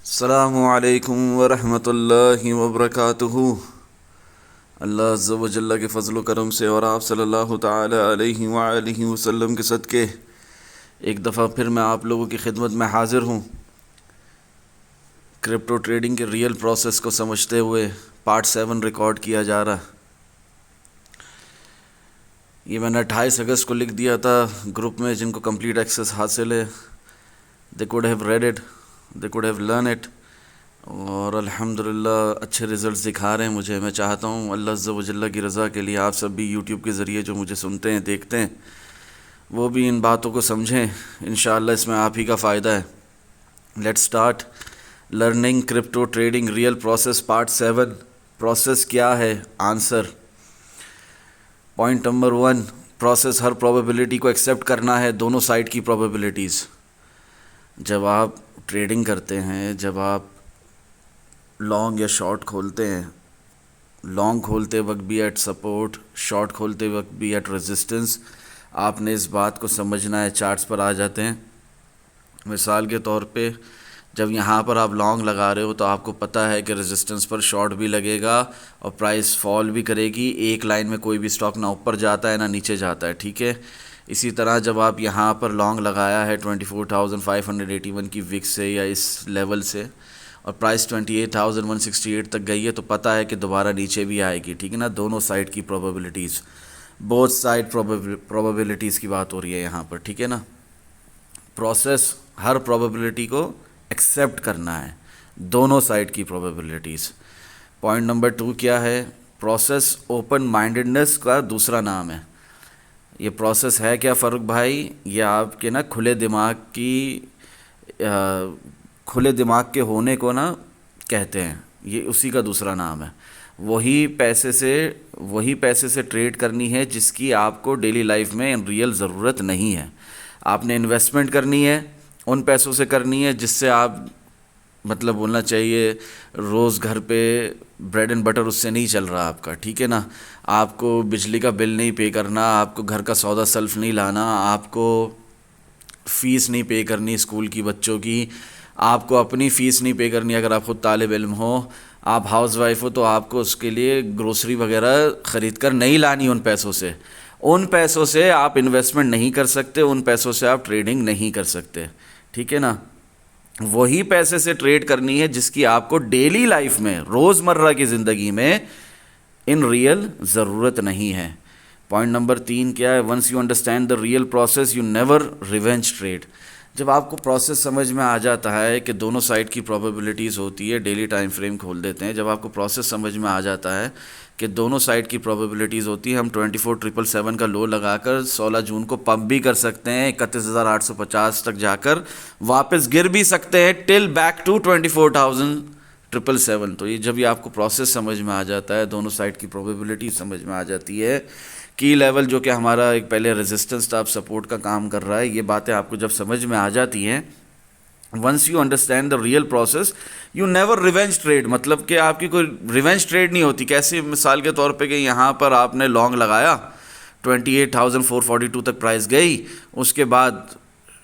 अस्सलामु अलैकुम वरहमतुल्लाहि वबरकातुहू। अल्लाह अज़्ज़ा व जल्ला के फ़ज़ल व करम से और आप सल्लल्लाहु ताला अलैहि व आलिहि वसल्लम के सदक़े एक दफ़ा फिर मैं आप लोगों की खिदमत में हाज़िर हूँ। क्रिप्टो ट्रेडिंग के रियल प्रोसेस को समझते हुए पार्ट 7 रिकॉर्ड किया जा रहा। ये मैंने 28 अगस्त को लिख दिया था ग्रुप में, जिनको कंप्लीट एक्सेस हासिल है they could have read it, they could have learn it, और अल्हम्दुलिल्लाह अच्छे रिज़ल्ट्स दिखा रहे हैं मुझे। मैं चाहता हूँ अल्लाह अज़्ज़ा व जल्ला की रज़ा के लिए आप सब भी यूट्यूब के ज़रिए जो मुझे सुनते हैं देखते हैं वो भी इन बातों को समझें। इंशाअल्लाह इसमें आप ही का फ़ायदा है। Let's start learning crypto trading real process part 7। Process क्या है? आंसर पॉइंट नंबर 1, प्रोसेस हर प्रोबेबिलिटी को एक्सेप्ट करना है, दोनों साइड की प्रोबेबिलिटीज़। जब आप ट्रेडिंग करते हैं, जब आप लॉन्ग या शॉर्ट खोलते हैं, लॉन्ग खोलते वक्त भी एट सपोर्ट, शॉर्ट खोलते वक्त भी एट रेजिस्टेंस, आपने इस बात को समझना है। चार्ट्स पर आ जाते हैं। मिसाल के तौर पे जब यहाँ पर आप लॉन्ग लगा रहे हो तो आपको पता है कि रेजिस्टेंस पर शॉर्ट भी लगेगा और प्राइस फॉल भी करेगी। एक लाइन में कोई भी स्टॉक ना ऊपर जाता है ना नीचे जाता है, ठीक है। इसी तरह जब आप यहाँ पर लॉन्ग लगाया है 24,581 की विक्स से या इस लेवल से और प्राइस 28,168 तक गई है तो पता है कि दोबारा नीचे भी आएगी, ठीक है ना। दोनों साइड की प्रोबेबिलिटीज़, बोथ साइड प्रोबेबिलिटीज़ की बात हो रही है यहाँ पर, ठीक है ना। प्रोसेस हर प्रोबेबिलिटी को एक्सेप्ट करना है, दोनों साइड की प्रोबेबिलिटीज़। पॉइंट नंबर 2 क्या है? प्रोसेस ओपन माइंडेडनेस का दूसरा नाम है। ये प्रोसेस है क्या फ़ारूक भाई? ये आपके ना खुले दिमाग के होने को ना कहते हैं, ये उसी का दूसरा नाम है। वही पैसे से ट्रेड करनी है जिसकी आपको डेली लाइफ में इन रियल ज़रूरत नहीं है। आपने इन्वेस्टमेंट करनी है, उन पैसों से करनी है जिससे आप, मतलब बोलना चाहिए, रोज़ घर पे ब्रेड एंड बटर उससे नहीं चल रहा आपका, ठीक है ना। आपको बिजली का बिल नहीं पे करना, आपको घर का सौदा सल्फ नहीं लाना, आपको फ़ीस नहीं पे करनी स्कूल की बच्चों की, आपको अपनी फ़ीस नहीं पे करनी अगर आप ख़ुद तालिब इल्म हो, आप हाउस वाइफ हो तो आपको उसके लिए ग्रोसरी वगैरह ख़रीद कर नहीं लानी। उन पैसों से आप इन्वेस्टमेंट नहीं कर सकते, उन पैसों से आप ट्रेडिंग नहीं कर सकते, ठीक है ना। वही पैसे से ट्रेड करनी है जिसकी आपको डेली लाइफ में, रोज़मर्रा की ज़िंदगी में इन रियल ज़रूरत नहीं है। पॉइंट नंबर 3 क्या है? Once you understand the real process you never revenge trade. जब आपको प्रोसेस समझ में आ जाता है कि दोनों साइड की प्रोबेबिलिटीज़ होती है, डेली टाइम फ्रेम खोल देते हैं, जब आपको प्रोसेस समझ में आ जाता है कि दोनों साइड की प्रोबेबिलिटीज़ होती है, हम 24,777 का लो लगाकर 16 जून को पंप भी कर सकते हैं, 31,850 तक जाकर वापस गिर भी सकते हैं, टिल बैक टू 24,777। तो ये जब ये आपको प्रोसेस समझ में आ जाता है, दोनों साइड की प्रोबेबिलिटी समझ में आ जाती है, की लेवल जो कि हमारा एक पहले रेजिस्टेंस था अब सपोर्ट का काम कर रहा है, ये बातें आपको जब समझ में आ जाती हैं, once you understand the real process you never revenge trade. मतलब कि आपकी कोई रिवेंज ट्रेड नहीं होती। कैसे? मिसाल के तौर पे कि यहाँ पर आपने लॉन्ग लगाया, 28,442 तक प्राइस गई, उसके बाद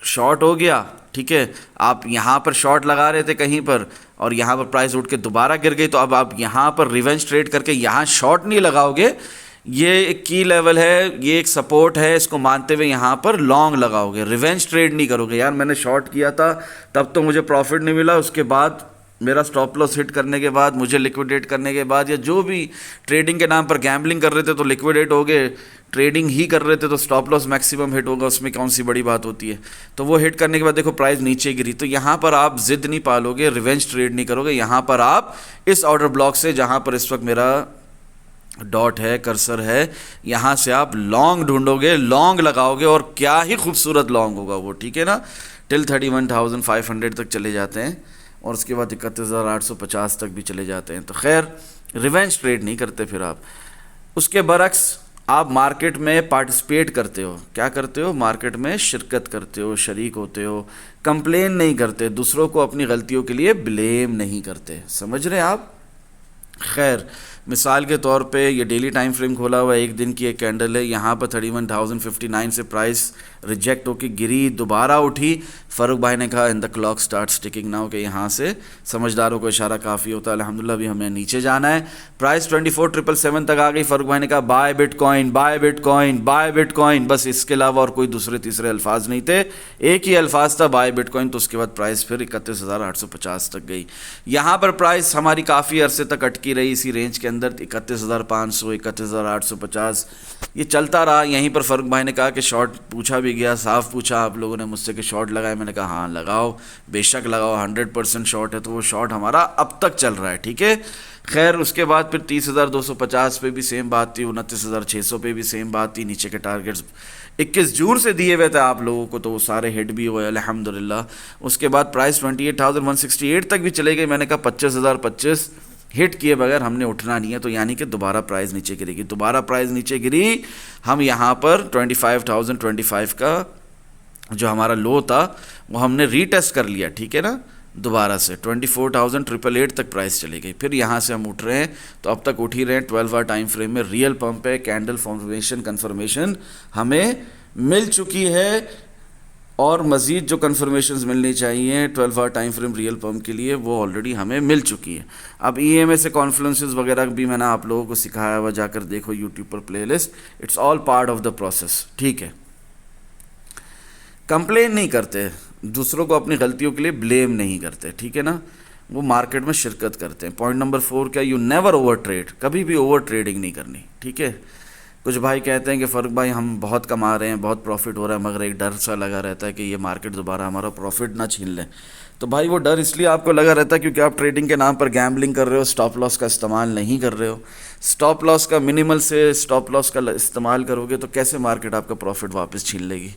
शॉर्ट हो गया, ठीक है। आप यहाँ पर शॉर्ट लगा रहे थे कहीं पर और यहाँ पर प्राइस उठ के दोबारा गिर गई, तो अब आप यहाँ पर रिवेंज ट्रेड करके यहाँ शॉर्ट नहीं लगाओगे। ये एक की लेवल है, ये एक सपोर्ट है, इसको मानते हुए यहाँ पर लॉन्ग लगाओगे, रिवेंज ट्रेड नहीं करोगे। यार मैंने शॉर्ट किया था तब तो मुझे प्रॉफिट नहीं मिला, उसके बाद मेरा स्टॉप लॉस हिट करने के बाद, मुझे लिक्विडेट करने के बाद, या जो भी ट्रेडिंग के नाम पर गैम्बलिंग कर रहे थे तो लिक्विडेट हो गए, ट्रेडिंग ही कर रहे थे तो स्टॉप लॉस मैक्सिमम हिट होगा, उसमें कौन सी बड़ी बात होती है। तो वो हिट करने के बाद देखो प्राइस नीचे गिरी, तो यहाँ पर आप जिद नहीं पालोगे, रिवेंज ट्रेड नहीं करोगे। यहाँ पर आप इस ऑर्डर ब्लॉक से, जहाँ पर इस वक्त मेरा डॉट है, कर्सर है, यहाँ से आप लॉन्ग ढूंढोगे, लॉन्ग लगाओगे, और क्या ही खूबसूरत लॉन्ग होगा वो, ठीक है ना। टिल 31,500 तक चले जाते हैं और उसके बाद 31,850 तक भी चले जाते हैं। तो खैर रिवेंज ट्रेड नहीं करते फिर आप। उसके बरक्स आप मार्केट में पार्टिसिपेट करते हो। क्या करते हो? मार्केट में शिरकत करते हो, शरीक होते हो, कंप्लेन नहीं करते, दूसरों को अपनी गलतियों के लिए ब्लेम नहीं करते। समझ रहे हैं आप? खैर मिसाल के तौर पे ये डेली टाइम फ्रेम खोला हुआ एक दिन की एक कैंडल है, यहाँ पर 31,059 से प्राइस रिजेक्ट होके गिरी, दोबारा उठी। फ़ारूक भाई ने कहा in the clock start ticking now, कि यहाँ से समझदारों को इशारा काफ़ी होता है। अल्हम्दुलिल्लाह अभी हमें नीचे जाना है। प्राइस 24,777 तक आ गई। फ़ारूक भाई ने कहा buy bitcoin, buy bitcoin, buy bitcoin, बस इसके अलावा और कोई दूसरे तीसरे अल्फाज नहीं थे, एक ही अल्फाज था बाय बिटकॉइन। तो उसके बाद प्राइस फिर 31,850 तक गई। यहाँ पर प्राइस हमारी काफ़ी अरसे तक अटकी रही इसी रेंज के अंदर, 31,500, 31,850 ये चलता रहा। यहीं पर फ़ारूक भाई ने कहा कि शॉर्ट पूछा भी गया, साफ पूछा आप लोगों ने मुझसे कि शॉर्ट लगाए, मैंने कहा हाँ लगाओ, बेशक लगाओ, 100% शॉर्ट है। तो वो शॉर्ट हमारा अब तक चल रहा है, ठीक है। खैर उसके बाद फिर 30,250 पे भी सेम बात थी, 29,600 पे भी सेम बात थी। नीचे के टारगेट्स 21 जून से दिए हुए थे आप लोगों को, तो वो सारे हिट भी हुए अल्हम्दुलिल्लाह। उसके बाद प्राइस 28,168 तक भी चले गई। मैंने कहा 25,025 हिट किए बगैर हमने उठना नहीं है, तो यानी कि दोबारा प्राइस नीचे गिरेगी। दोबारा प्राइस नीचे गिरी, हम यहाँ पर 25,025 का जो हमारा लो था वो हमने रीटेस्ट कर लिया, ठीक है ना। दोबारा से 24,888 तक प्राइस चली गई। फिर यहाँ से हम उठ रहे हैं, तो अब तक उठ ही रहे हैं। 12 आवर टाइम फ्रेम में रियल पंप है, कैंडल फॉर्मेशन कन्फर्मेशन हमें मिल चुकी है, और मज़ीद जो कन्फर्मेशंस मिलनी चाहिए 12 hour time frame real pump के लिए वो ऑलरेडी हमें मिल चुकी है। अब EMA से कॉन्फ्लुएंसेस वगैरह भी मैंने आप लोगों को सिखाया हुआ, जाकर देखो यूट्यूब पर playlist, it's all part of the process, ठीक है। कंप्लेन नहीं करते, दूसरों को अपनी गलतियों के लिए ब्लेम नहीं करते, ठीक है ना, वो मार्केट में शिरकत करते हैं। पॉइंट नंबर 4 क्या, यू नेवर ओवर ट्रेड, कभी भी ओवर ट्रेडिंग नहीं करनी, ठीक है। कुछ भाई कहते हैं कि फ़ारूक भाई हम बहुत कमा रहे हैं, बहुत प्रॉफिट हो रहा है, मगर एक डर सा लगा रहता है कि ये मार्केट दोबारा हमारा प्रॉफिट ना छीन ले। तो भाई वो डर इसलिए आपको लगा रहता है क्योंकि आप ट्रेडिंग के नाम पर गैम्बलिंग कर रहे हो, स्टॉप लॉस का इस्तेमाल नहीं कर रहे हो। स्टॉप लॉस का मिनिमल से स्टॉप लॉस का इस्तेमाल करोगे तो कैसे मार्केट आपका प्रॉफिट वापस छीन लेगी,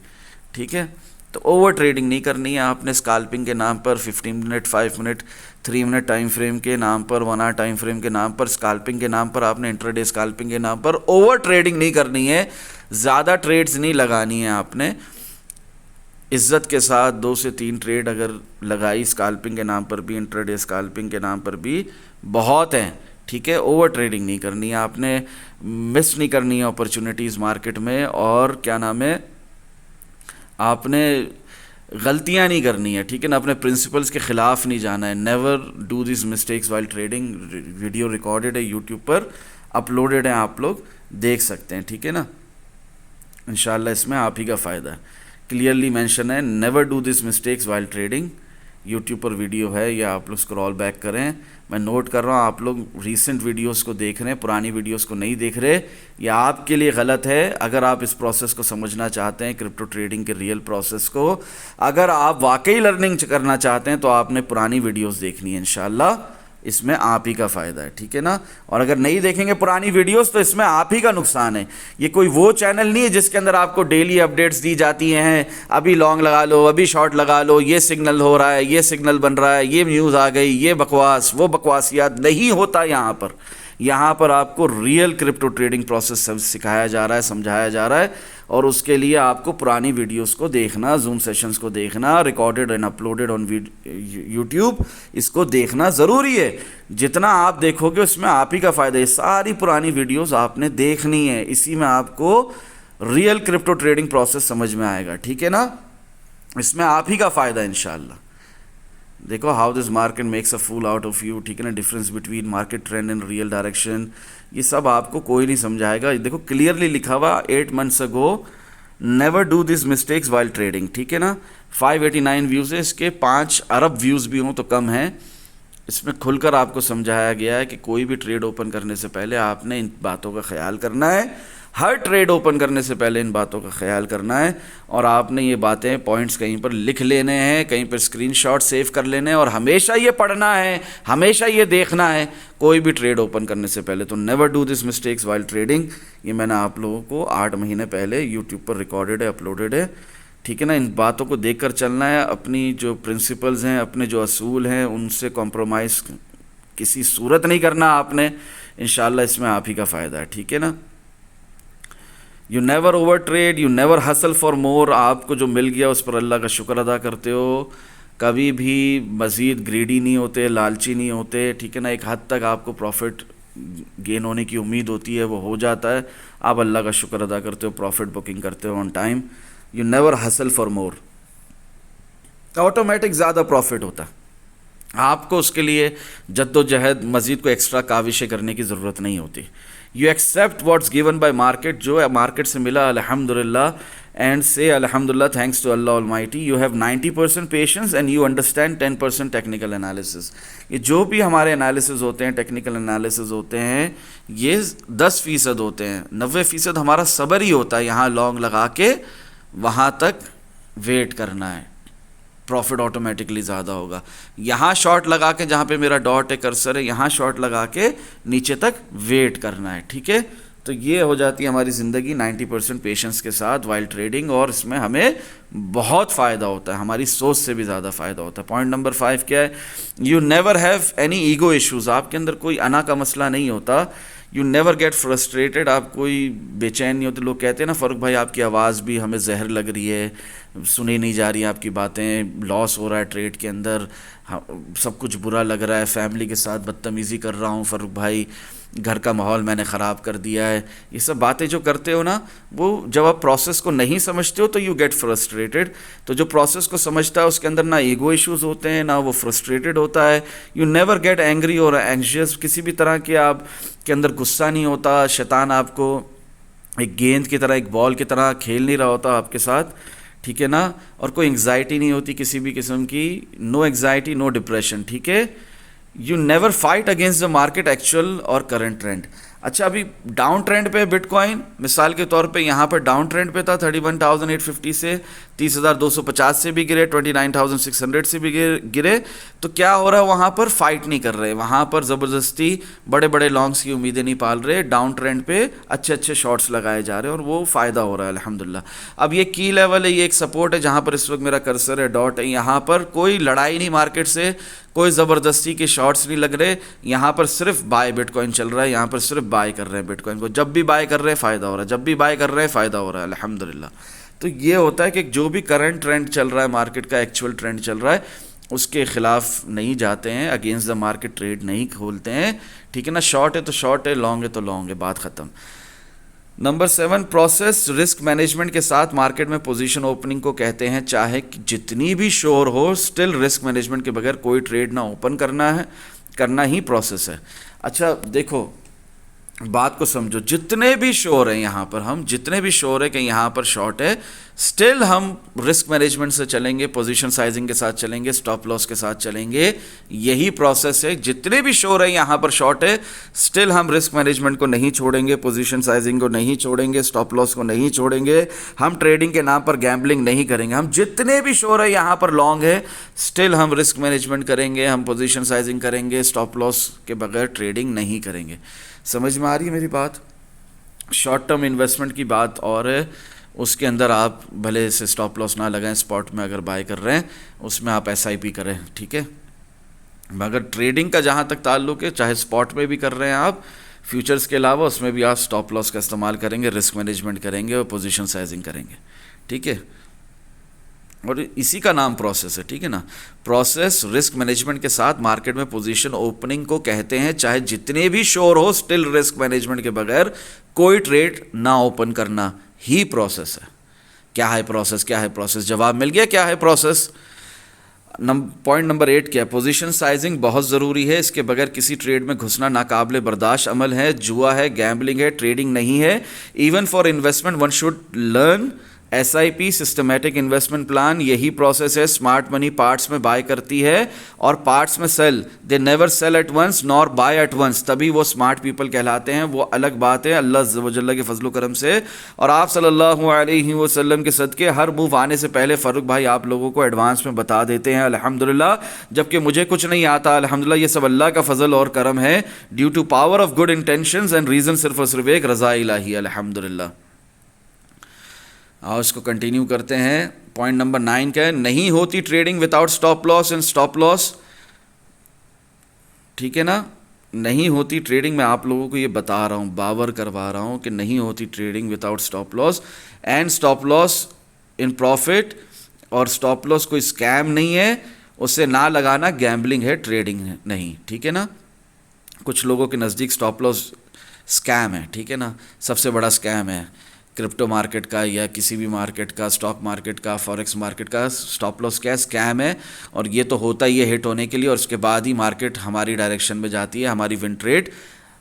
ठीक है। तो ओवर ट्रेडिंग नहीं करनी है आपने। स्काल्पिंग के नाम पर 15 minute, 5 minute, 3 minute time frame के नाम पर, 1 आवर टाइम फ्रेम के नाम पर, स्काल्पिंग के नाम पर, आपने इंट्राडे स्काल्पिंग के नाम पर ओवर ट्रेडिंग नहीं करनी है। ज़्यादा ट्रेड्स नहीं लगानी है आपने। इज़्ज़त के साथ 2 से 3 ट्रेड अगर लगाई स्काल्पिंग के नाम पर भी, इंट्राडे स्काल्पिंग के नाम पर भी बहुत हैं, ठीक है। ओवर ट्रेडिंग नहीं करनी है आपने, मिस नहीं करनी है अपॉर्चुनिटीज़ मार्केट में, और क्या नाम है, आपने गलतियां नहीं करनी है, ठीक है ना। अपने प्रिंसिपल्स के ख़िलाफ़ नहीं जाना है। Never do this mistakes while trading. Video recorded है यूट्यूब पर, अपलोडेड है, आप लोग देख सकते हैं, ठीक है ना। इंशाल्लाह इसमें आप ही का फ़ायदा है। क्लियरली मेंशन है, never do this mistakes while trading. YouTube पर वीडियो है, या आप लोग स्क्रॉल बैक करें। मैं नोट कर रहा हूँ आप लोग रीसेंट वीडियोस को देख रहे हैं, पुरानी वीडियोस को नहीं देख रहे, यह आपके लिए गलत है। अगर आप इस प्रोसेस को समझना चाहते हैं, क्रिप्टो ट्रेडिंग के रियल प्रोसेस को, अगर आप वाकई लर्निंग करना चाहते हैं, तो आपने पुरानी वीडियोस देखनी है। इंशाल्लाह इसमें आप ही का फ़ायदा है, ठीक है ना। और अगर नहीं देखेंगे पुरानी वीडियोस तो इसमें आप ही का नुकसान है। ये कोई वो चैनल नहीं है जिसके अंदर आपको डेली अपडेट्स दी जाती हैं, अभी लॉन्ग लगा लो, अभी शॉर्ट लगा लो, ये सिग्नल हो रहा है, ये सिग्नल बन रहा है, ये न्यूज़ आ गई, ये बकवास, वो बकवासियात नहीं होता यहाँ पर। यहाँ पर आपको रियल क्रिप्टो ट्रेडिंग प्रोसेस सब सिखाया जा रहा है, समझाया जा रहा है, और उसके लिए आपको पुरानी वीडियोस को देखना, जूम सेशंस को देखना, recorded and uploaded on YouTube, इसको देखना ज़रूरी है। जितना आप देखोगे उसमें आप ही का फ़ायदा है। सारी पुरानी वीडियोस आपने देखनी है, इसी में आपको रियल क्रिप्टो ट्रेडिंग प्रोसेस समझ में आएगा, ठीक है ना। इसमें आप ही का फ़ायदा है इंशाल्लाह। देखो how this market makes a fool out of you, ठीक है ना। Difference between market trend and real direction, ये सब आपको कोई नहीं समझाएगा। देखो क्लियरली लिखा हुआ 8 months ago, never do this mistakes while trading, ठीक है ना। 589 व्यूज़ है इसके, 5 अरब व्यूज़ भी हों तो कम है। इसमें खुलकर आपको समझाया गया है कि कोई भी ट्रेड ओपन करने से पहले आपने इन बातों का ख्याल करना है। हर ट्रेड ओपन करने से पहले इन बातों का ख्याल करना है, और आपने ये बातें पॉइंट्स कहीं पर लिख लेने हैं, कहीं पर स्क्रीनशॉट सेव कर लेने हैं, और हमेशा ये पढ़ना है, हमेशा ये देखना है कोई भी ट्रेड ओपन करने से पहले। तो never do this mistakes while trading, ये मैंने आप लोगों को 8 महीने पहले यूट्यूब पर रिकॉर्डेड है, अपलोडेड है, ठीक है ना। इन बातों को देखकर चलना है। अपनी जो प्रिंसिपल्स हैं, अपने जो असूल हैं, उनसे कॉम्प्रोमाइज़ किसी सूरत नहीं करना आपने। इंशाल्लाह इसमें आप ही का फ़ायदा है, ठीक है ना। You never over trade, you never hustle for more. आपको जो मिल गया उस पर अल्लाह का शुक्र अदा करते हो, कभी भी मज़ीद ग्रीडी नहीं होते, लालची नहीं होते, ठीक है ना। एक हद तक आपको प्रॉफिट गेन होने की उम्मीद होती है, वो हो जाता है, आप अल्लाह का शुक्र अदा करते हो, प्रॉफिट बुकिंग करते हो on time. You never hustle for more. Automatic ज़्यादा प्रॉफिट होता है, आपको उसके लिए जद्दोजहद मज़ीद को एक्स्ट्रा काविशें करने की ज़रूरत नहीं होती। You accept what's given by market, जो मार्केट से मिला अल्हम्दुलिल्लाह, एंड से अल्हम्दुलिल्लाह, thanks to Allah almighty. You have 90% patience and you understand 10% technical analysis. ये जो भी हमारे एनालिसिस होते हैं, टेक्निकल एनालिसिस होते हैं, ये 10% होते हैं। 90% हमारा सब्र ही होता है, यहाँ लॉन्ग लगा के वहाँ तक वेट करना है, प्रॉफिट ऑटोमेटिकली ज़्यादा होगा। यहाँ शॉर्ट लगा के, जहाँ पे मेरा डॉट है, कर्सर है, यहाँ शॉर्ट लगा के नीचे तक वेट करना है, ठीक है। तो ये हो जाती है हमारी ज़िंदगी 90% पेशेंस के साथ वाइल ट्रेडिंग, और इसमें हमें बहुत फ़ायदा होता है, हमारी सोच से भी ज़्यादा फ़ायदा होता है। पॉइंट नंबर 5 क्या है? You never have any ego issues, आपके अंदर कोई अना का मसला नहीं होता। यू नेवर गेट फ्रस्ट्रेटेड, आप कोई बेचैन नहीं होते। लोग कहते हैं ना, फ़ारूक भाई आपकी आवाज़ भी हमें जहर लग रही है, सुनी नहीं जा रही है आपकी बातें, लॉस हो रहा है ट्रेड के अंदर, सब कुछ बुरा लग रहा है, फैमिली के साथ बदतमीज़ी कर रहा हूँ फ़ारूक भाई, घर का माहौल मैंने ख़राब कर दिया है। ये सब बातें जो करते हो ना, वो जब आप प्रोसेस को नहीं समझते हो तो यू गेट फ्रस्ट्रेटेड। तो जो प्रोसेस को समझता है उसके अंदर ना ईगो इश्यूज़ होते हैं, ना वो फ्रस्ट्रेटेड होता है। यू नेवर गेट एंग्री और एंग्शियस, किसी भी तरह के आप के अंदर गुस्सा नहीं होता। शैतान आपको एक गेंद की तरह, एक बॉल की तरह खेल नहीं रहा होता आपके साथ, ठीक है ना। और कोई एंग्जाइटी नहीं होती किसी भी किस्म की, नो एंग्जाइटी, नो डिप्रेशन, ठीक है। You never fight against the market actual और करंट ट्रेंड। अच्छा, अभी डाउन ट्रेंड पे बिटकॉइन, मिसाल के तौर पे यहाँ पर डाउन ट्रेंड पे था, 31,850 से 30,250 से भी गिरे, 29,600 से भी गिरे। तो क्या हो रहा है, वहाँ पर फाइट नहीं कर रहे, वहाँ पर ज़बरदस्ती बड़े बड़े लॉन्ग्स की उम्मीदें नहीं पाल रहे, डाउन ट्रेंड पे अच्छे अच्छे शॉट्स लगाए जा रहे हैं और वो फ़ायदा हो रहा है अल्हम्दुलिल्लाह। अब ये की लेवल है, ये एक सपोर्ट है, जहाँ पर इस वक्त मेरा कर्सर है, डॉट है, यहाँ पर कोई लड़ाई नहीं मार्केट से, कोई ज़बरदस्ती के शॉट्स नहीं लग रहे, यहाँ पर सिर्फ बाय बिटकॉइन चल रहा है, यहाँ पर सिर्फ बाय कर रहे हैं बिटकॉइन को। जब भी बाय कर रहे हैं फ़ायदा हो रहा है, जब भी बाय कर रहे हैं फ़ायदा हो रहा है अल्हम्दुलिल्लाह। तो ये होता है कि जो भी करंट ट्रेंड चल रहा है, मार्केट का एक्चुअल ट्रेंड चल रहा है, उसके ख़िलाफ़ नहीं जाते हैं, अगेंस्ट द मार्केट ट्रेड नहीं खोलते हैं, ठीक है ना। शॉर्ट है तो शॉर्ट है, लॉन्ग है तो लॉन्ग है, बात ख़त्म। नंबर 7, प्रोसेस रिस्क मैनेजमेंट के साथ मार्केट में पोजीशन ओपनिंग को कहते हैं। चाहे जितनी भी शोर हो, स्टिल रिस्क मैनेजमेंट के बगैर कोई ट्रेड ना ओपन करना ही प्रोसेस है। अच्छा देखो, बात को समझो, जितने भी शोर हैं यहाँ पर, हम जितने भी शोर है कि यहाँ पर शॉर्ट है, स्टिल हम रिस्क मैनेजमेंट से चलेंगे, पोजीशन साइजिंग के साथ चलेंगे, स्टॉप लॉस के साथ चलेंगे, यही प्रोसेस है। जितने भी शोर है यहाँ पर शॉर्ट है, स्टिल हम रिस्क मैनेजमेंट को नहीं छोड़ेंगे, पोजीशन साइजिंग को नहीं छोड़ेंगे, स्टॉप लॉस को नहीं छोड़ेंगे, हम ट्रेडिंग के नाम पर गैम्बलिंग नहीं करेंगे। हम जितने भी शोर है यहाँ पर लॉन्ग है, स्टिल हम रिस्क मैनेजमेंट करेंगे, हम पोजीशन साइजिंग करेंगे, स्टॉप लॉस के बगैर ट्रेडिंग नहीं करेंगे। समझ में आ रही है मेरी बात? शॉर्ट टर्म इन्वेस्टमेंट की बात और है, उसके अंदर आप भले से स्टॉप लॉस ना लगाएं, स्पॉट में अगर बाय कर रहे हैं उसमें आप एसआईपी करें, ठीक है। मगर ट्रेडिंग का जहाँ तक ताल्लुक है, चाहे स्पॉट में भी कर रहे हैं आप, फ्यूचर्स के अलावा, उसमें भी आप स्टॉप लॉस का इस्तेमाल करेंगे, रिस्क मैनेजमेंट करेंगे और पोजीशन साइजिंग करेंगे, ठीक है। और इसी का नाम प्रोसेस है, ठीक है ना। प्रोसेस रिस्क मैनेजमेंट के साथ मार्केट में पोजीशन ओपनिंग को कहते हैं। चाहे जितने भी शोर हो, स्टिल रिस्क मैनेजमेंट के बगैर कोई ट्रेड ना ओपन करना ही प्रोसेस है। क्या है प्रोसेस? क्या है प्रोसेस? जवाब मिल गया, क्या है प्रोसेस। पॉइंट नंबर 8 क्या है? पोजीशन साइजिंग बहुत ज़रूरी है, इसके बगैर किसी ट्रेड में घुसना नाकाबिले बर्दाश्त अमल है, जुआ है, गैम्बलिंग है, ट्रेडिंग नहीं है। Even for investment one should learn SIP, systematic investment plan, यही प्रोसेस है। स्मार्ट मनी पार्ट्स में बाय करती है और पार्ट्स में sell, they never sell at once nor buy at once, तभी वो स्मार्ट पीपल कहलाते हैं। वो अलग बात है अल्लाह ज़ल्ल के फजल करम से और आप सल्लल्लाहु अलैहि वसल्लम के सदके हर मूव आने से पहले फ़ारूक भाई आप लोगों को एडवांस में बता देते हैं अल्हम्दुलिल्लाह, जबकि मुझे कुछ नहीं आता अल्हम्दुलिल्लाह। ये सब अल्लाह का फजल और करम है, due to power of good intentions and reason सिर्फ और सिर्फ एक रज़ा इलाही अल्हम्दुलिल्लाह। आओ इसको कंटिन्यू करते हैं। पॉइंट नंबर 9 क्या है? नहीं होती trading without stop loss and stop loss, ठीक है ना। नहीं होती ट्रेडिंग, मैं आप लोगों को ये बता रहा हूँ, बावर करवा रहा हूँ कि नहीं होती trading without stop loss and stop loss in profit. और स्टॉप लॉस कोई स्कैम नहीं है, उसे ना लगाना गैम्बलिंग है, ट्रेडिंग नहीं, ठीक है ना। कुछ लोगों के नज़दीक स्टॉप लॉस स्कैम है, ठीक है ना, सबसे बड़ा स्कैम है क्रिप्टो मार्केट का या किसी भी मार्केट का, स्टॉक मार्केट का, फॉरेक्स मार्केट का स्टॉप लॉस क्या है? स्कैम है। और ये तो होता ही है हिट होने के लिए, और उसके बाद ही मार्केट हमारी डायरेक्शन में जाती है, हमारी विन ट्रेड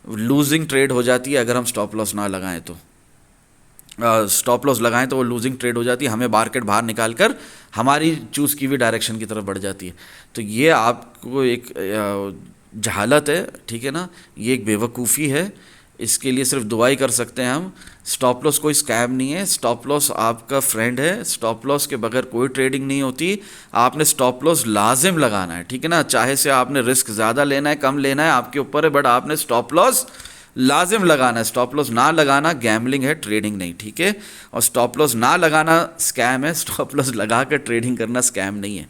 लूजिंग ट्रेड हो जाती है अगर हम स्टॉप लॉस ना लगाएं तो। स्टॉप लॉस लगाएं तो वो लूजिंग ट्रेड हो जाती है, हमें मार्केट बाहर निकाल कर हमारी चूज़ की हुई डायरेक्शन की तरफ बढ़ जाती है। तो ये आपको एक जहालत है, ठीक है ना, ये एक बेवकूफ़ी है। इसके लिए सिर्फ दुआ ही कर सकते हैं हम। स्टॉप लॉस कोई स्कैम नहीं है, स्टॉप लॉस आपका फ्रेंड है। स्टॉप लॉस के बगैर कोई ट्रेडिंग नहीं होती। आपने स्टॉप लॉस लाजिम लगाना है, ठीक है ना, चाहे से आपने रिस्क ज़्यादा लेना है कम लेना है आपके ऊपर है, बट आपने स्टॉप लॉस लाजिम लगाना है। स्टॉप लॉस ना लगाना गैम्बलिंग है, ट्रेडिंग नहीं, ठीक है। और स्टॉप लॉस ना लगाना स्कैम है, स्टॉप लॉस लगा कर ट्रेडिंग करना स्कैम नहीं है।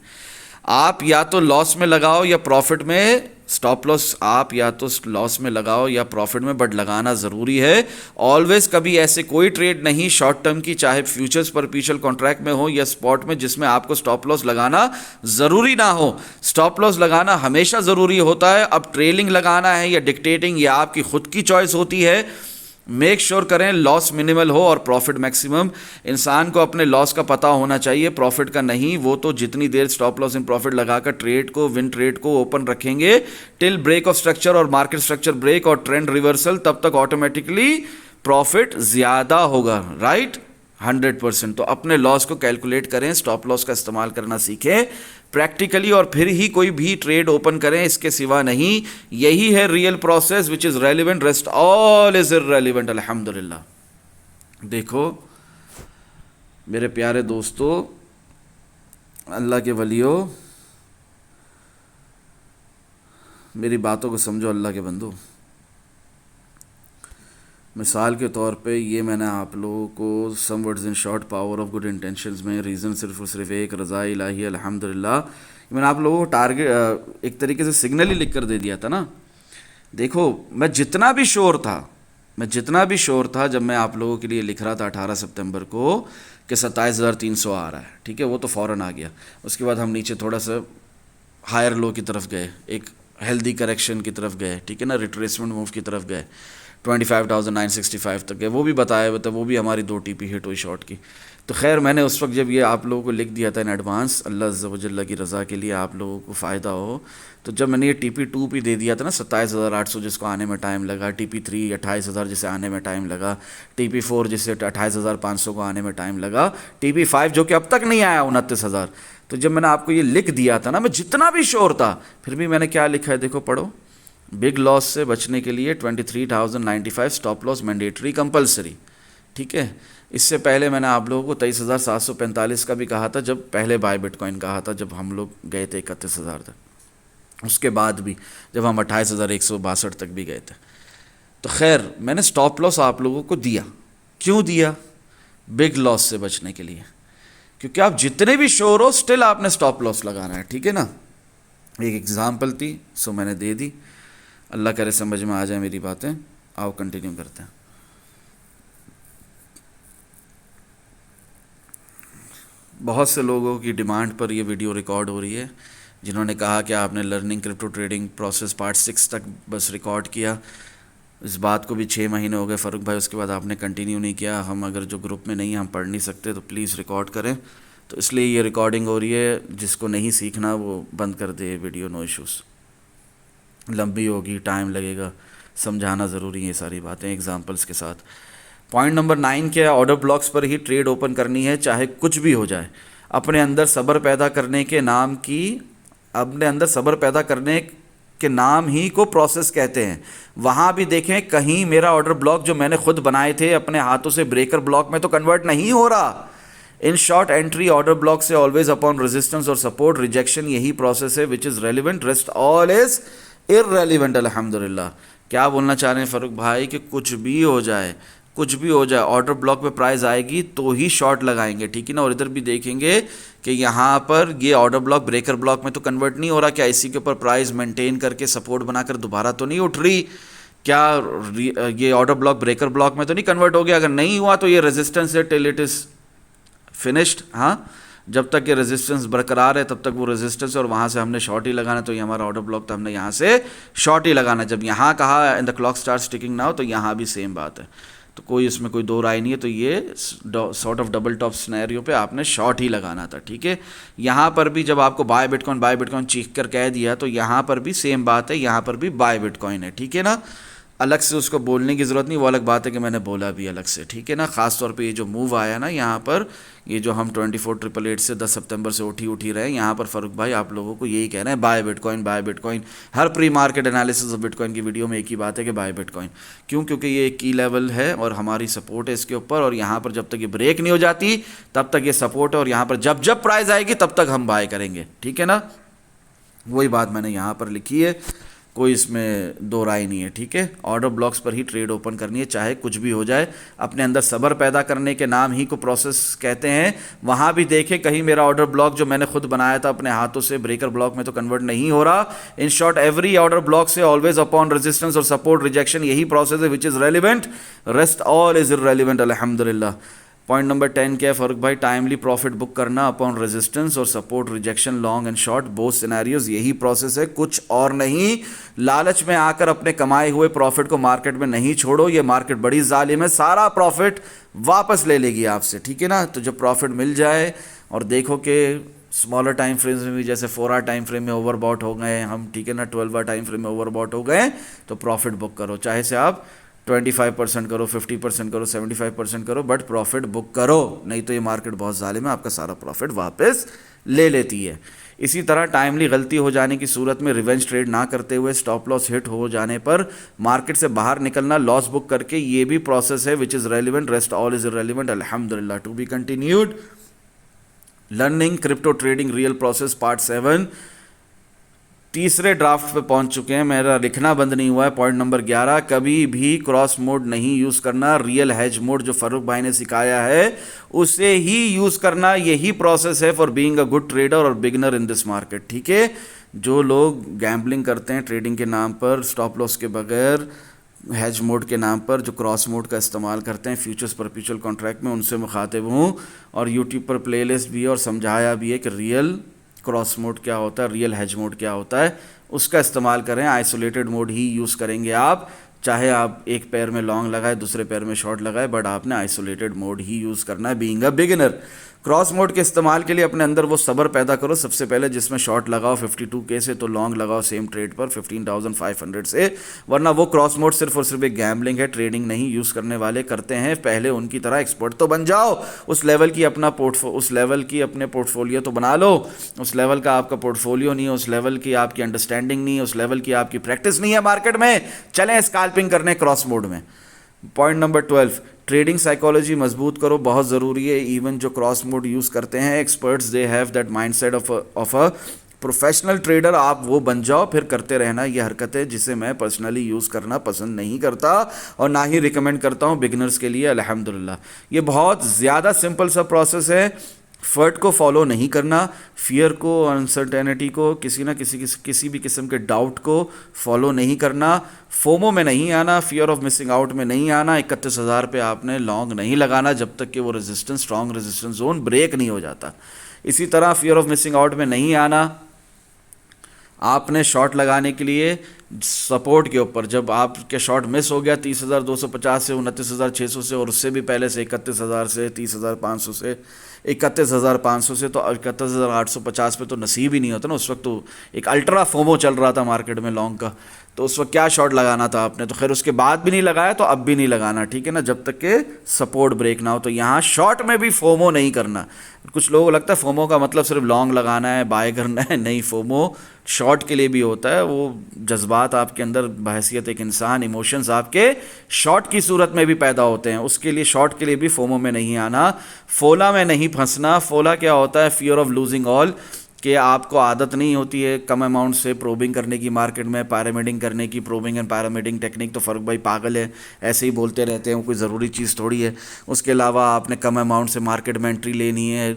आप या तो लॉस में लगाओ या प्रॉफिट में। स्टॉप लॉस आप या तो लॉस में लगाओ या प्रॉफिट में, बट लगाना ज़रूरी है ऑलवेज। कभी ऐसे कोई ट्रेड नहीं शॉर्ट टर्म की, चाहे फ्यूचर्स परपेचुअल कॉन्ट्रैक्ट में हो या स्पॉट में, जिसमें आपको स्टॉप लॉस लगाना ज़रूरी ना हो। स्टॉप लॉस लगाना हमेशा ज़रूरी होता है। अब ट्रेलिंग लगाना है या डिक्टेटिंग, या आपकी खुद की चॉइस होती है। मेक श्योर करें लॉस मिनिमल हो और प्रॉफिट मैक्सिमम। इंसान को अपने लॉस का पता होना चाहिए, प्रॉफिट का नहीं। वो तो जितनी देर स्टॉप लॉस इन प्रॉफिट लगाकर ट्रेड को, विन ट्रेड को ओपन रखेंगे टिल ब्रेक ऑफ स्ट्रक्चर और मार्केट स्ट्रक्चर ब्रेक और ट्रेंड रिवर्सल, तब तक ऑटोमेटिकली प्रॉफिट ज़्यादा होगा, राइट, 100%। तो अपने लॉस को कैलकुलेट करें, स्टॉप लॉस का इस्तेमाल करना सीखें प्रैक्टिकली, और फिर ही कोई भी ट्रेड ओपन करें, इसके सिवा नहीं। यही है real process which is relevant, rest all is irrelevant, अल्हम्दुलिल्लाह। देखो मेरे प्यारे दोस्तों, अल्लाह के वलियों, मेरी बातों को समझो अल्लाह के बंदो। मिसाल के तौर पे ये मैंने आप लोगों को some words in short power of good intentions में रीज़न सिर्फ और सिर्फ एक, रज़ा इलाही अल्हम्दुलिल्लाह, मैंने आप लोगों को टारगेट एक तरीके से सिग्नल ही लिख कर दे दिया था ना। देखो मैं जितना भी श्योर था जब मैं आप लोगों के लिए लिख रहा था 18 सितंबर को कि 27,300 आ रहा है, ठीक है, वो तो फ़ौरन आ गया। उसके बाद हम नीचे थोड़ा सा हायर लो की तरफ गए, एक हेल्दी करेक्शन की तरफ गए, ठीक है ना, रिट्रेसमेंट मूव की तरफ गए, 25,965 तक गए, वो भी बताया, वो भी हमारी 2 टीपी हिट हुई शॉर्ट की। तो खैर मैंने उस वक्त जब ये आप लोगों को लिख दिया था इन एडवांस, अल्लाह अज़्ज़ा व जल्ला की रज़ा के लिए आप लोगों को फ़ायदा हो, तो जब मैंने ये टीपी 2 भी दे दिया था ना 27,800 जिसको आने में टाइम लगा, टीपी 3 28,000 जिसे आने में टाइम लगा, टीपी 4 जिसे 28,500 को आने में टाइम लगा, टीपी 5 जो कि अब तक नहीं आया 29,000। तो जब मैंने आपको ये लिख दिया था ना, मैं जितना भी श्योर था, फिर भी मैंने क्या लिखा है देखो, पढ़ो। बिग लॉस से बचने के लिए 23,095 स्टॉप लॉस मैंडेटरी कंपलसरी, ठीक है। इससे पहले मैंने आप लोगों को 23,745 का भी कहा था, जब पहले बाय बिटकॉइन कहा था, जब हम लोग गए थे 31,000 तक। उसके बाद भी जब हम 28,162 तक भी गए थे। तो खैर मैंने स्टॉप लॉस आप लोगों को दिया, क्यों दिया? बिग लॉस से बचने के लिए, क्योंकि आप जितने भी श्योर हो स्टिल आपने स्टॉप लॉस लगाना है, ठीक है ना। एक एग्जाम्पल थी, सो मैंने दे दी। अल्लाह करे समझ में आ जाए मेरी बातें। आओ कंटिन्यू करते हैं। बहुत से लोगों की डिमांड पर ये वीडियो रिकॉर्ड हो रही है, जिन्होंने कहा कि आपने learning crypto trading process part 6 तक बस रिकॉर्ड किया। इस बात को भी 6 महीने हो गए फ़ारूक भाई, उसके बाद आपने कंटिन्यू नहीं किया। हम अगर जो ग्रुप में नहीं, हम पढ़ नहीं सकते, तो प्लीज़ रिकॉर्ड करें। तो इसलिए ये रिकॉर्डिंग हो रही है। जिसको नहीं सीखना वो बंद कर दे वीडियो, नो इश्यूज़। लंबी होगी, टाइम लगेगा, समझाना ज़रूरी है ये सारी बातें एग्जांपल्स के साथ। पॉइंट नंबर 9 क्या है? ऑर्डर ब्लॉक्स पर ही ट्रेड ओपन करनी है, चाहे कुछ भी हो जाए। अपने अंदर सब्र पैदा करने के नाम ही को प्रोसेस कहते हैं। वहाँ भी देखें कहीं मेरा ऑर्डर ब्लॉक जो मैंने खुद बनाए थे अपने हाथों से ब्रेकर ब्लॉक में तो कन्वर्ट नहीं हो रहा। In short entry order block से ऑलवेज अपॉन रेजिस्टेंस और सपोर्ट रिजेक्शन, यही प्रोसेस है which is relevant, rest all is irrelevant, अल्हम्दुलिल्लाह। क्या बोलना चाह रहे हैं फ़ारूक भाई कि कुछ भी हो जाए ऑर्डर ब्लॉक पे प्राइस आएगी तो ही शॉर्ट लगाएंगे, ठीक है ना। और इधर भी देखेंगे कि यहाँ पर ये ऑर्डर ब्लॉक ब्रेकर ब्लॉक में तो कन्वर्ट नहीं हो रहा, क्या इसी के ऊपर प्राइस मेंटेन करके सपोर्ट बनाकर दोबारा तो नहीं उठ रही, क्या ये ऑर्डर ब्लॉक ब्रेकर ब्लॉक में तो नहीं कन्वर्ट हो गया? अगर नहीं हुआ तो ये रेजिस्टेंस है टिल इट इज़ फिनिश्ड। हाँ, जब तक ये रेजिस्टेंस बरकरार है तब तक वो रेजिस्टेंस है, और वहाँ से हमने शॉर्ट ही लगाना, तो ये हमारा ऑर्डर ब्लॉक, तो हमने यहाँ से शॉर्ट ही लगाना। जब यहाँ कहा in the clock start ticking now, तो यहाँ भी सेम बात है। तो कोई इसमें कोई दो राय नहीं है। तो ये sort of double top scenario पे आपने शॉर्ट ही लगाना था, ठीक है। यहाँ पर भी जब आपको बाय बिटकॉइन चीख कर कह दिया तो यहाँ पर भी सेम बात है, यहाँ पर भी बाय बिटकॉइन है, ठीक है ना। अलग से उसको बोलने की ज़रूरत नहीं, वो अलग बात है कि मैंने बोला भी अलग से, ठीक है ना। ख़ास तौर पे ये जो मूव आया ना यहाँ पर, ये जो हम 24,888 से 10 सितंबर से उठी रहे हैं, यहाँ पर फ़ारूक भाई आप लोगों को यही कह रहे हैं बाय बिटकॉइन। हर pre market analysis of bitcoin की वीडियो में एक ही बात है कि बाय बिटकॉइन। क्यों? क्योंकि ये एक की लेवल है और हमारी सपोर्ट है इसके ऊपर, और यहाँ पर जब तक ये ब्रेक नहीं हो जाती तब तक ये सपोर्ट है, और यहाँ पर जब जब प्राइस आएगी तब तक हम बाय करेंगे, ठीक है ना। वही बात मैंने यहाँ पर लिखी है, कोई इसमें दो राय नहीं है, ठीक है। ऑर्डर ब्लॉक्स पर ही ट्रेड ओपन करनी है, चाहे कुछ भी हो जाए। अपने अंदर सब्र पैदा करने के नाम ही को प्रोसेस कहते हैं। वहाँ भी देखें कहीं मेरा ऑर्डर ब्लॉक जो मैंने खुद बनाया था अपने हाथों से ब्रेकर ब्लॉक में तो कन्वर्ट नहीं हो रहा। In short every order block से ऑलवेज अपॉन रेजिस्टेंस और सपोर्ट रिजेक्शन, यही प्रोसेस है which is relevant, rest all is irrelevant अल्हम्दुलिल्लाह। पॉइंट नंबर 10 क्या है फ़ारूक भाई? टाइमली प्रॉफिट बुक करना अपॉन रेजिस्टेंस और support rejection, long and short both scenarios, यही प्रोसेस है, कुछ और नहीं। लालच में आकर अपने कमाए हुए प्रॉफिट को मार्केट में नहीं छोड़ो, ये मार्केट बड़ी जालिम है, सारा प्रॉफिट वापस ले लेगी आपसे, ठीक है ना। तो जब प्रॉफिट मिल जाए और देखो कि स्मॉलर टाइम फ्रेम्स में भी जैसे 4 आवर टाइम फ्रेम में ओवरबॉट हो गए हम, ठीक है ना, 12 आवर टाइम फ्रेम में ओवरबॉट हो गए, तो प्रॉफिट बुक करो, चाहे से आप 25% करो, 50% करो, 75% करो, बट प्रॉफिट बुक करो, नहीं तो ये मार्केट बहुत जालिम है, आपका सारा प्रॉफिट वापस ले लेती है। इसी तरह टाइमली गलती हो जाने की सूरत में रिवेंज ट्रेड ना करते हुए स्टॉप लॉस हिट हो जाने पर मार्केट से बाहर निकलना, लॉस बुक करके, ये भी प्रोसेस है which is relevant, rest all is irrelevant अल्हम्दुलिल्लाह। To be continued. Learning crypto trading real process part 7 तीसरे ड्राफ्ट पे पहुंच चुके हैं, मेरा लिखना बंद नहीं हुआ है। पॉइंट नंबर 11, कभी भी क्रॉस मोड नहीं यूज़ करना, रियल हैज मोड जो फ़ारूक भाई ने सिखाया है उसे ही यूज़ करना, यही प्रोसेस है for being a good trader और बिगनर इन दिस मार्केट, ठीक है। जो लोग गैम्बलिंग करते हैं ट्रेडिंग के नाम पर, स्टॉप लॉस के बगैर, हैज मोड के नाम पर, जो क्रॉस मोड का इस्तेमाल करते हैं फ्यूचर्स परपेचुअल कॉन्ट्रैक्ट में, उनसे मुखातिब हूँ। और यूट्यूब पर प्लेलिस्ट भी है और समझाया भी है कि रियल क्रॉस मोड क्या होता है, रियल हैज मोड क्या होता है, उसका इस्तेमाल करें। आइसोलेटेड मोड ही यूज़ करेंगे आप, चाहे आप एक पैर में लॉन्ग लगाए दूसरे पैर में शॉर्ट लगाए, बट आपने आइसोलेटेड मोड ही यूज़ करना है being a beginner. Cross mode के इस्तेमाल के लिए अपने अंदर वो सब्र पैदा करो सबसे पहले, जिसमें शॉर्ट लगाओ 52K से, तो लॉन्ग लगाओ सेम ट्रेड पर 15,500 से, वरना वो क्रॉस मोड सिर्फ और सिर्फ एक गैम्बलिंग है, ट्रेडिंग नहीं। यूज़ करने वाले करते हैं, पहले उनकी तरह एक्सपर्ट तो बन जाओ, उस लेवल की अपने पोर्टफोलियो तो बना लो। उस लेवल का आपका पोर्टफोलियो नहीं है, उस लेवल की आपकी अंडरस्टैंडिंग नहीं है, उस लेवल की आपकी प्रैक्टिस नहीं है मार्केट में, चलें स्कैल्पिंग करने क्रॉस मोड में। पॉइंट नंबर 12, ट्रेडिंग साइकोलॉजी मजबूत करो, बहुत ज़रूरी है। इवन जो क्रॉस मोड यूज़ करते हैं experts, they have that mindset of a professional trader, आप वो बन जाओ, फिर करते रहना ये हरकतें, जिसे मैं पर्सनली यूज़ करना पसंद नहीं करता और ना ही रिकमेंड करता हूँ बिगिनर्स के लिए। अल्हम्दुलिल्लाह ये बहुत ज़्यादा सिंपल सा प्रोसेस है। फर्ट को फॉलो नहीं करना, फियर को, अनसर्टेनिटी को, किसी भी किस्म के डाउट को फॉलो नहीं करना, फोमो में नहीं आना, फियर ऑफ मिसिंग आउट में नहीं आना, 31,000 पे आपने लॉन्ग नहीं लगाना जब तक कि वो resistance, strong resistance zone break नहीं हो जाता। इसी तरह फियर ऑफ मिसिंग आउट में नहीं आना, आपने शॉर्ट लगाने के लिए सपोर्ट के ऊपर, जब आपके शॉर्ट मिस हो गया 30,250 से 29,600 से, और उससे भी पहले से 31,000 से 30,500 से 31,500 से, तो 31,850 पे तो नसीब ही नहीं होता ना। उस वक्त तो एक अल्ट्रा फोमो चल रहा था मार्केट में लॉन्ग का, तो उस वक्त क्या शॉर्ट लगाना था आपने, तो खैर उसके बाद भी नहीं लगाया तो अब भी नहीं लगाना, ठीक है ना, जब तक के सपोर्ट ब्रेक ना हो। तो यहाँ शॉर्ट में भी फोमो नहीं करना। कुछ लोगों को लगता है फोमो का मतलब सिर्फ लॉन्ग लगाना है, बाय करना है, नहीं, फोमो शॉर्ट के लिए भी होता है। वो जज्बात आपके अंदर बहैसियत एक इंसान, इमोशंस आपके शॉर्ट की सूरत में भी पैदा होते हैं, उसके लिए शॉर्ट के लिए भी फोमो में नहीं आना, फोला में नहीं फंसना। फोला क्या होता है? फियर ऑफ लूजिंग ऑल, कि आपको आदत नहीं होती है कम अमाउंट से प्रोबिंग करने की मार्केट में, पैरामिडिंग करने की, प्रोबिंग एंड पैरामिडिंग टेक्निक। तो फ़ारूक भाई पागल है, ऐसे ही बोलते रहते हैं, कोई ज़रूरी चीज़ थोड़ी है। उसके अलावा आपने कम अमाउंट से मार्केट में एंट्री लेनी है,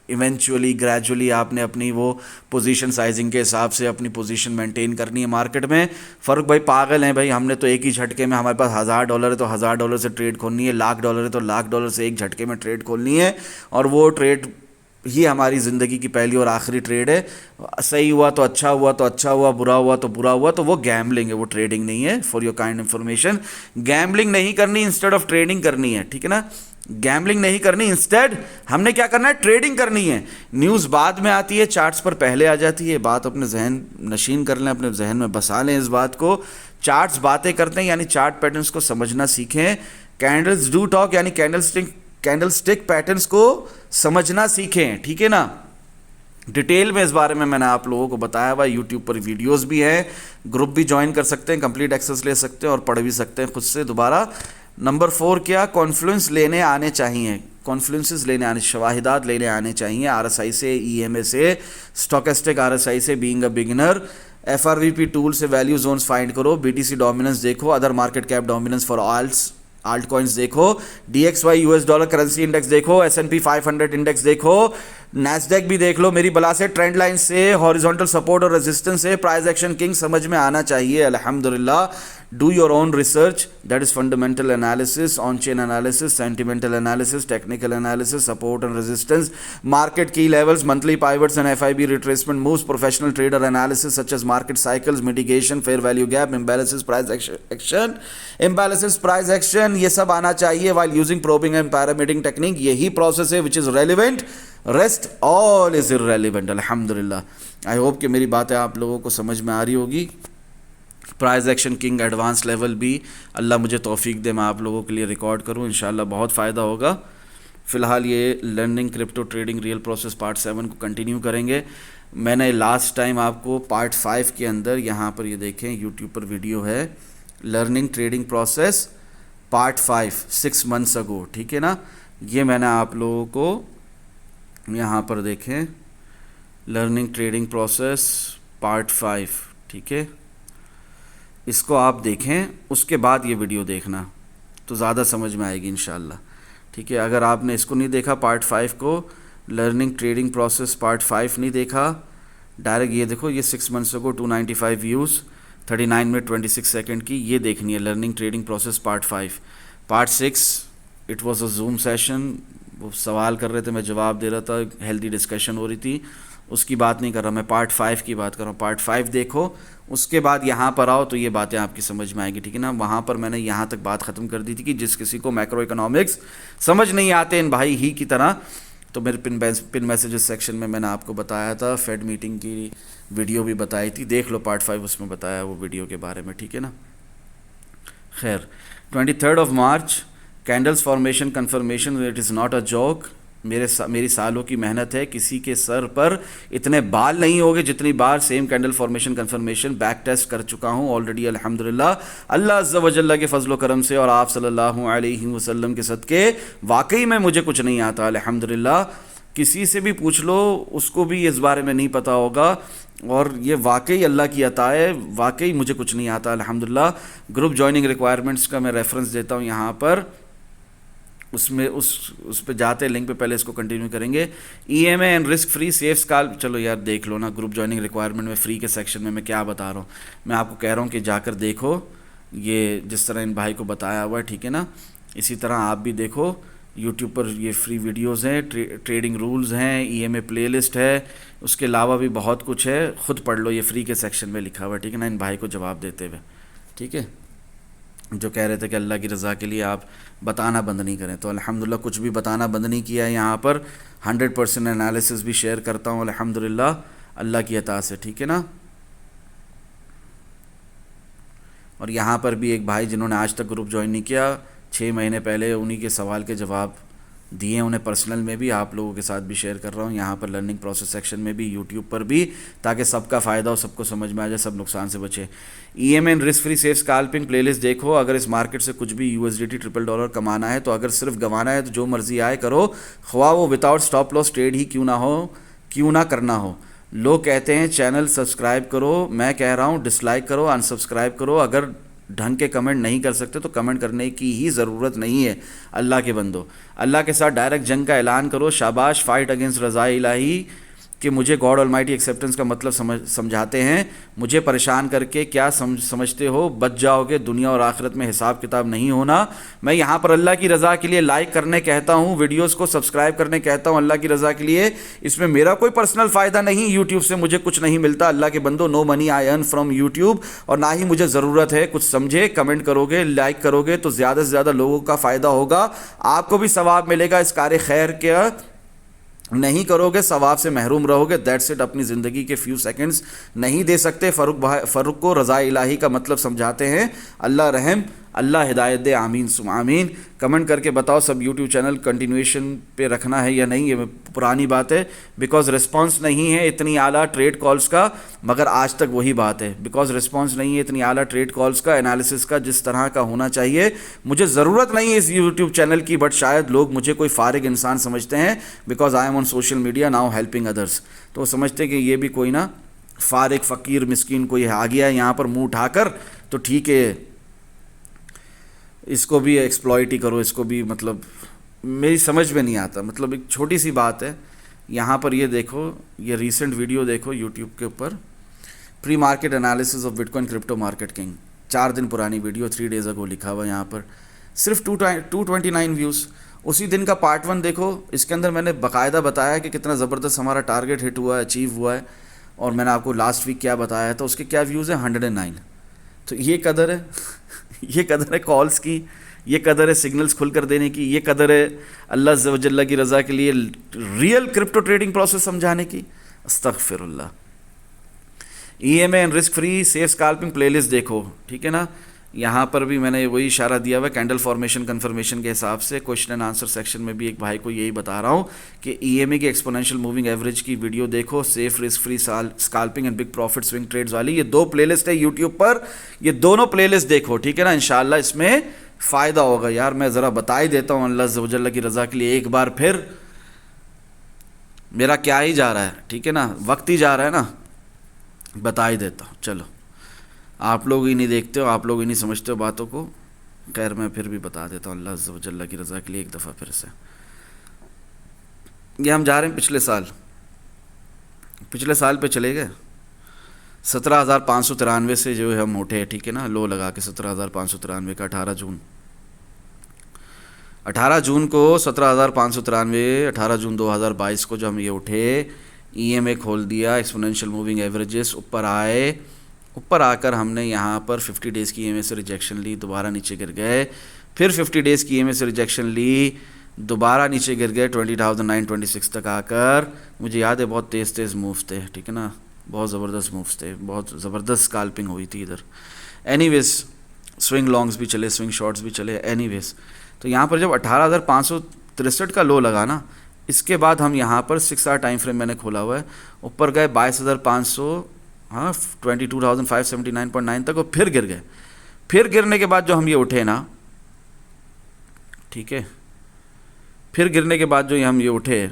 इवेंचुअली ग्रेजुअली आपने अपनी वो पोजीशन साइजिंग के हिसाब से अपनी पोजीशन मेंटेन करनी है मार्केट में। फ़ारूक भाई पागल हैं भाई, हमने तो एक ही झटके में, हमारे पास $1,000 है तो $1,000 से ट्रेड खोलनी है, $1,00,000 है तो $1,00,000 से एक झटके में ट्रेड खोलनी है, और वो ट्रेड ये हमारी ज़िंदगी की पहली और आखिरी ट्रेड है। सही हुआ तो अच्छा हुआ, तो अच्छा हुआ, बुरा हुआ तो बुरा हुआ, तो वो गैम्बलिंग है, वो ट्रेडिंग नहीं है। For your kind information, gambling नहीं करनी, इंस्टेड ऑफ ट्रेडिंग करनी है, ठीक है ना। गैम्बलिंग नहीं करनी, इंस्टेड हमने क्या करना है, ट्रेडिंग करनी है। न्यूज़ बाद में आती है, चार्ट्स पर पहले आ जाती है। बात अपने जहन नशीन कर लें, अपने जहन में बसा लें इस बात को। चार्ट्स बातें करते हैं, यानी चार्ट पैटर्न्स को समझना सीखें। कैंडल्स डू टॉक, यानी कैंडलस्टिक पैटर्न्स को समझना सीखें, ठीक है ना। डिटेल में इस बारे में मैंने आप लोगों को बताया हुआ, यूट्यूब पर वीडियोस भी हैं, ग्रुप भी ज्वाइन कर सकते हैं, कंप्लीट एक्सेस ले सकते हैं और पढ़ भी सकते हैं खुद से दोबारा। नंबर 4 क्या, कॉन्फ्लुएंस लेने आने चाहिए, कॉन्फ्लुएंसेस लेने आने, शवाहिदात लेने आने चाहिए, आरएसआई से, ईएमए से, स्टोकेस्टिक आरएसआई से, being a beginner. FRVP tool से वैल्यू जोन्स फाइंड करो, बीटीसी डोमिनेंस देखो, other market cap dominance for alt coins देखो, DXY US dollar currency index देखो, एसएनपी 500 इंडेक्स देखो, नैस्डैक भी देख लो मेरी बला से, ट्रेंड लाइन से, हॉरिजॉन्टल सपोर्ट और रेजिस्टेंस से, प्राइस एक्शन किंग समझ में आना चाहिए अल्हम्दुलिल्लाह। Do your own research, that is fundamental analysis, on chain analysis, sentimental analysis, technical analysis, support and resistance, market की levels, monthly pivots and FIB retracement moves, professional trader analysis such as market cycles, mitigation, fair value gap, imbalances, price action, imbalances, price action, ये सब आना चाहिए while using probing and pyramiding technique. यही process है which is relevant, rest all is irrelevant अल्हम्दुलिल्लाह। I hope कि मेरी बातें आप लोगों को समझ में आ रही होगी। Price action king advance level भी अल्लाह मुझे तौफीक दे मैं आप लोगों के लिए रिकॉर्ड करूं, इंशाल्लाह बहुत फ़ायदा होगा। फ़िलहाल ये learning crypto trading real process part 7 को कंटिन्यू करेंगे। मैंने लास्ट टाइम आपको पार्ट 5 के अंदर यहाँ पर ये देखें यूट्यूब पर वीडियो है, learning trading process part 5 6 months ago, ठीक है ना। ये मैंने आप लोगों को यहाँ पर देखें लर्निंग ट्रेडिंग प्रोसेस पार्ट 5, ठीक है, इसको आप देखें, उसके बाद ये वीडियो देखना तो ज़्यादा समझ में आएगी इंशाल्लाह, ठीक है। अगर आपने इसको नहीं देखा पार्ट 5 को, लर्निंग ट्रेडिंग प्रोसेस पार्ट 5 नहीं देखा, डायरेक्ट ये देखो, ये 6 मंथ्स को 295 व्यूज़ 39 मिनट 26 सेकंड की, ये देखनी है learning trading process part 5। Part 6 it was a Zoom session, वो सवाल कर रहे थे, मैं जवाब दे रहा था, हेल्दी डिस्कशन हो रही थी, उसकी बात नहीं कर रहा मैं, पार्ट 5 की बात कर रहा हूँ। पार्ट 5 देखो, उसके बाद यहाँ पर आओ तो ये बातें आपकी समझ में आएगी, ठीक है ना। वहाँ पर मैंने यहाँ तक बात ख़त्म कर दी थी कि जिस किसी को मैक्रो इकोनॉमिक्स समझ नहीं आते इन भाई ही की तरह, तो मेरे पिन मैसेजेस सेक्शन में मैंने आपको बताया था, फेड मीटिंग की वीडियो भी बताई थी, देख लो पार्ट 5, उसमें बताया वो वीडियो के बारे में, ठीक है ना। खैर, 23 March candles formation confirmation, it is not a joke. मेरी सालों की मेहनत है, किसी के सर पर इतने बाल नहीं होंगे जितनी बार same candle formation confirmation back test कर चुका हूँ ऑलरेडी अल्हम्दुलिल्लाह, अल्लाह अज़्ज़ा व जल्ला के फजल करम से और आप सल्लल्लाहु अलैहि वसल्लम के सदके। वाकई में मुझे कुछ नहीं आता अल्हम्दुलिल्लाह, किसी से भी पूछ लो उसको भी इस बारे में नहीं पता होगा, और ये वाकई अल्लाह की अता है, वाकई मुझे कुछ नहीं आता अल्हम्दुलिल्लाह। ग्रुप ज्वाइनिंग रिक्वायरमेंट्स का मैं रेफरेंस देता हूँ यहाँ पर, उसमें उस पे जाते लिंक पे, पहले इसको कंटिन्यू करेंगे। EMA and risk free safe scalp, चलो यार देख लो ना, ग्रुप ज्वाइनिंग रिक्वायरमेंट में फ्री के सेक्शन में मैं क्या बता रहा हूँ, मैं आपको कह रहा हूँ कि जाकर देखो, ये जिस तरह इन भाई को बताया हुआ है, ठीक है ना, इसी तरह आप भी देखो। यूट्यूब पर ये फ्री वीडियोज़ हैं, ट्रेडिंग रूल्स हैं, ईएमए प्लेलिस्ट है, उसके अलावा भी बहुत कुछ है, ख़ुद पढ़ लो, ये फ्री के सेक्शन में लिखा हुआ है, ठीक है ना, इन भाई को जवाब देते हुए, ठीक है, जो कह रहे थे कि अल्लाह की रज़ा के लिए आप बताना बंद नहीं करें, तो अल्हम्दुलिल्लाह कुछ भी बताना बंद नहीं किया है यहाँ पर, 100% एनालिसिस भी शेयर करता हूँ अल्हम्दुलिल्लाह अल्लाह की अता से, ठीक है ना। और यहाँ पर भी एक भाई जिन्होंने आज तक ग्रुप ज्वाइन नहीं किया, 6 महीने पहले उन्हीं के सवाल के जवाब दिए, उन्हें पर्सनल में भी आप लोगों के साथ भी शेयर कर रहा हूँ, यहाँ पर लर्निंग प्रोसेस सेक्शन में भी, यूट्यूब पर भी, ताकि सबका फ़ायदा हो, सबको समझ में आ जाए, सब नुकसान से बचे। EMA and risk free safe scalping playlist देखो, अगर इस मार्केट से कुछ भी यूएसडीटी $1,000 कमाना है, तो अगर सिर्फ गंवाना है तो जो मर्जी आए करो, ख्वाह वो विदाउट स्टॉप लॉस ट्रेड ही क्यों ना करना हो। लोग कहते हैं चैनल सब्सक्राइब करो, मैं कह रहा हूँ डिसलाइक करो, अनसब्सक्राइब करो, अगर ढंग के कमेंट नहीं कर सकते तो कमेंट करने की ही ज़रूरत नहीं है। अल्लाह के बंदो, अल्लाह के साथ डायरेक्ट जंग का ऐलान करो, शाबाश, फाइट अगेंस्ट रज़ा इलाही, कि मुझे गॉड ऑलमाइटी एक्सेप्टेंस का मतलब समझाते हैं, मुझे परेशान करके क्या समझते हो, बच जाओगे, दुनिया और आखिरत में हिसाब किताब नहीं होना। मैं यहाँ पर अल्लाह की रज़ा के लिए लाइक करने कहता हूँ, वीडियोस को सब्सक्राइब करने कहता हूँ अल्लाह की रज़ा के लिए। इसमें मेरा कोई पर्सनल फ़ायदा नहीं, यूट्यूब से मुझे कुछ नहीं मिलता। अल्लाह के बंदो, no money I earn from YouTube, और ना ही मुझे ज़रूरत है। कुछ समझे, कमेंट करोगे, लाइक करोगे तो ज़्यादा से ज़्यादा लोगों का फ़ायदा होगा, आपको भी सवाब मिलेगा इस कार्य खैर के। नहीं करोगे सवाब से महरूम रहोगे। That's it. अपनी ज़िंदगी के फ्यू सेकंड्स नहीं दे सकते। फ़ारूक को रज़ा इलाही का मतलब समझाते हैं। अल्लाह रहम, अल्लाह हिदायत दे, आमीन सुम आमीन। कमेंट करके बताओ सब यूट्यूब चैनल कंटिन्यूएशन पे रखना है या नहीं। ये पुरानी बात है, बिकॉज रिस्पांस नहीं है इतनी आला ट्रेड कॉल्स का, मगर आज तक वही बात है, बिकॉज रिस्पांस नहीं है इतनी आला ट्रेड कॉल्स का, एनालिसिस का जिस तरह का होना चाहिए। मुझे ज़रूरत नहीं है इस यूट्यूब चैनल की, बट शायद लोग मुझे कोई फारिग इंसान समझते हैं, because I am on social media now helping others. तो वो समझते कि ये भी कोई ना फारिग फ़कीर मिस्कीन कोई आ गया है यहाँ पर मुँह उठाकर, तो ठीक है इसको भी एक्सप्लॉइट ही करो, इसको भी, मतलब मेरी समझ में नहीं आता। मतलब एक छोटी सी बात है, यहाँ पर ये देखो, ये रीसेंट वीडियो देखो यूट्यूब के ऊपर, pre market analysis of bitcoin crypto market king, 4 दिन पुरानी वीडियो, 3 डेज़ अगो लिखा हुआ यहाँ पर, सिर्फ 229 व्यूज़। उसी दिन का पार्ट 1 देखो, इसके अंदर मैंने बाकायदा बताया कि कितना ज़बरदस्त हमारा टारगेट हिट हुआ है, अचीव हुआ है, और मैंने आपको लास्ट वीक क्या बताया था, उसके क्या व्यूज़ हैं, 109। तो ये कदर है ये कदर है कॉल्स की, ये कदर है सिग्नल्स खुलकर देने की, ये कदर है अल्लाह अज़्ज़ व जल्ल की रज़ा के लिए रियल क्रिप्टो ट्रेडिंग प्रोसेस समझाने की। अस्तग़फिरुल्लाह। EMA and risk free safe scalping playlist देखो, ठीक है ना। यहाँ पर भी मैंने वही इशारा दिया हुआ है कैंडल फॉर्मेशन कन्फर्मेशन के हिसाब से। क्वेश्चन एंड आंसर सेक्शन में भी एक भाई को यही बता रहा हूँ कि EMA की एक्सपोनेंशियल मूविंग एवरेज की वीडियो देखो, safe risk free scalping and big profit swing trades वाली, ये 2 प्लेलिस्ट है यूट्यूब पर, ये दोनों प्लेलिस्ट देखो, ठीक है ना। इंशाल्लाह इसमें फ़ायदा होगा। यार मैं ज़रा बता ही देता हूँ अल्लाह अज़्ज़ व जल्ल की रज़ा के लिए एक बार फिर, मेरा क्या ही जा रहा है, ठीक है ना, वक्त ही जा रहा है ना, बता ही देता हूँ। चलो, आप लोग ही नहीं देखते हो, आप लोग ही नहीं समझते हो बातों को, खैर मैं फिर भी बता देता हूँ अल्लाह अज़्ज़ व जल्ल की रज़ा के लिए एक दफ़ा फिर से। ये हम जा रहे हैं पिछले साल पे चले गए, 17,593 से जो है हम उठे, ठीक है ना, लो लगा के 17,593 का 18 जून को 17,593, 18 जून 2022 को जो हम ये उठे, EMA खोल दिया, एक्सपोनेंशियल मूविंग एवरेजेस ऊपर आए, ऊपर आकर हमने यहाँ पर 50 डेज़ की EMA से रिजेक्शन ली, दोबारा नीचे गिर गए, फिर 50 डेज़ की EMA से रिजेक्शन ली, दोबारा नीचे गिर गए 20,926 तक आकर। मुझे याद है बहुत तेज़ मूव्स थे, ठीक है ना, बहुत ज़बरदस्त मूव्स थे, बहुत ज़बरदस्त स्कैल्पिंग हुई थी इधर। एनीवेज स्विंग लॉन्ग्स भी चले, स्विंग शॉर्ट्स भी चले। एनीवेज तो यहाँ पर जब 18,563 का लो लगा ना, इसके बाद हम यहाँ पर 6 आवर टाइम फ्रेम मैंने खोला हुआ है, ऊपर गए 22,500, हाँ 22,579.9 तक, और फिर गिर गए। फिर गिरने के बाद जो हम ये उठे ना, ठीक है, फिर गिरने के बाद जो हम ये उठे,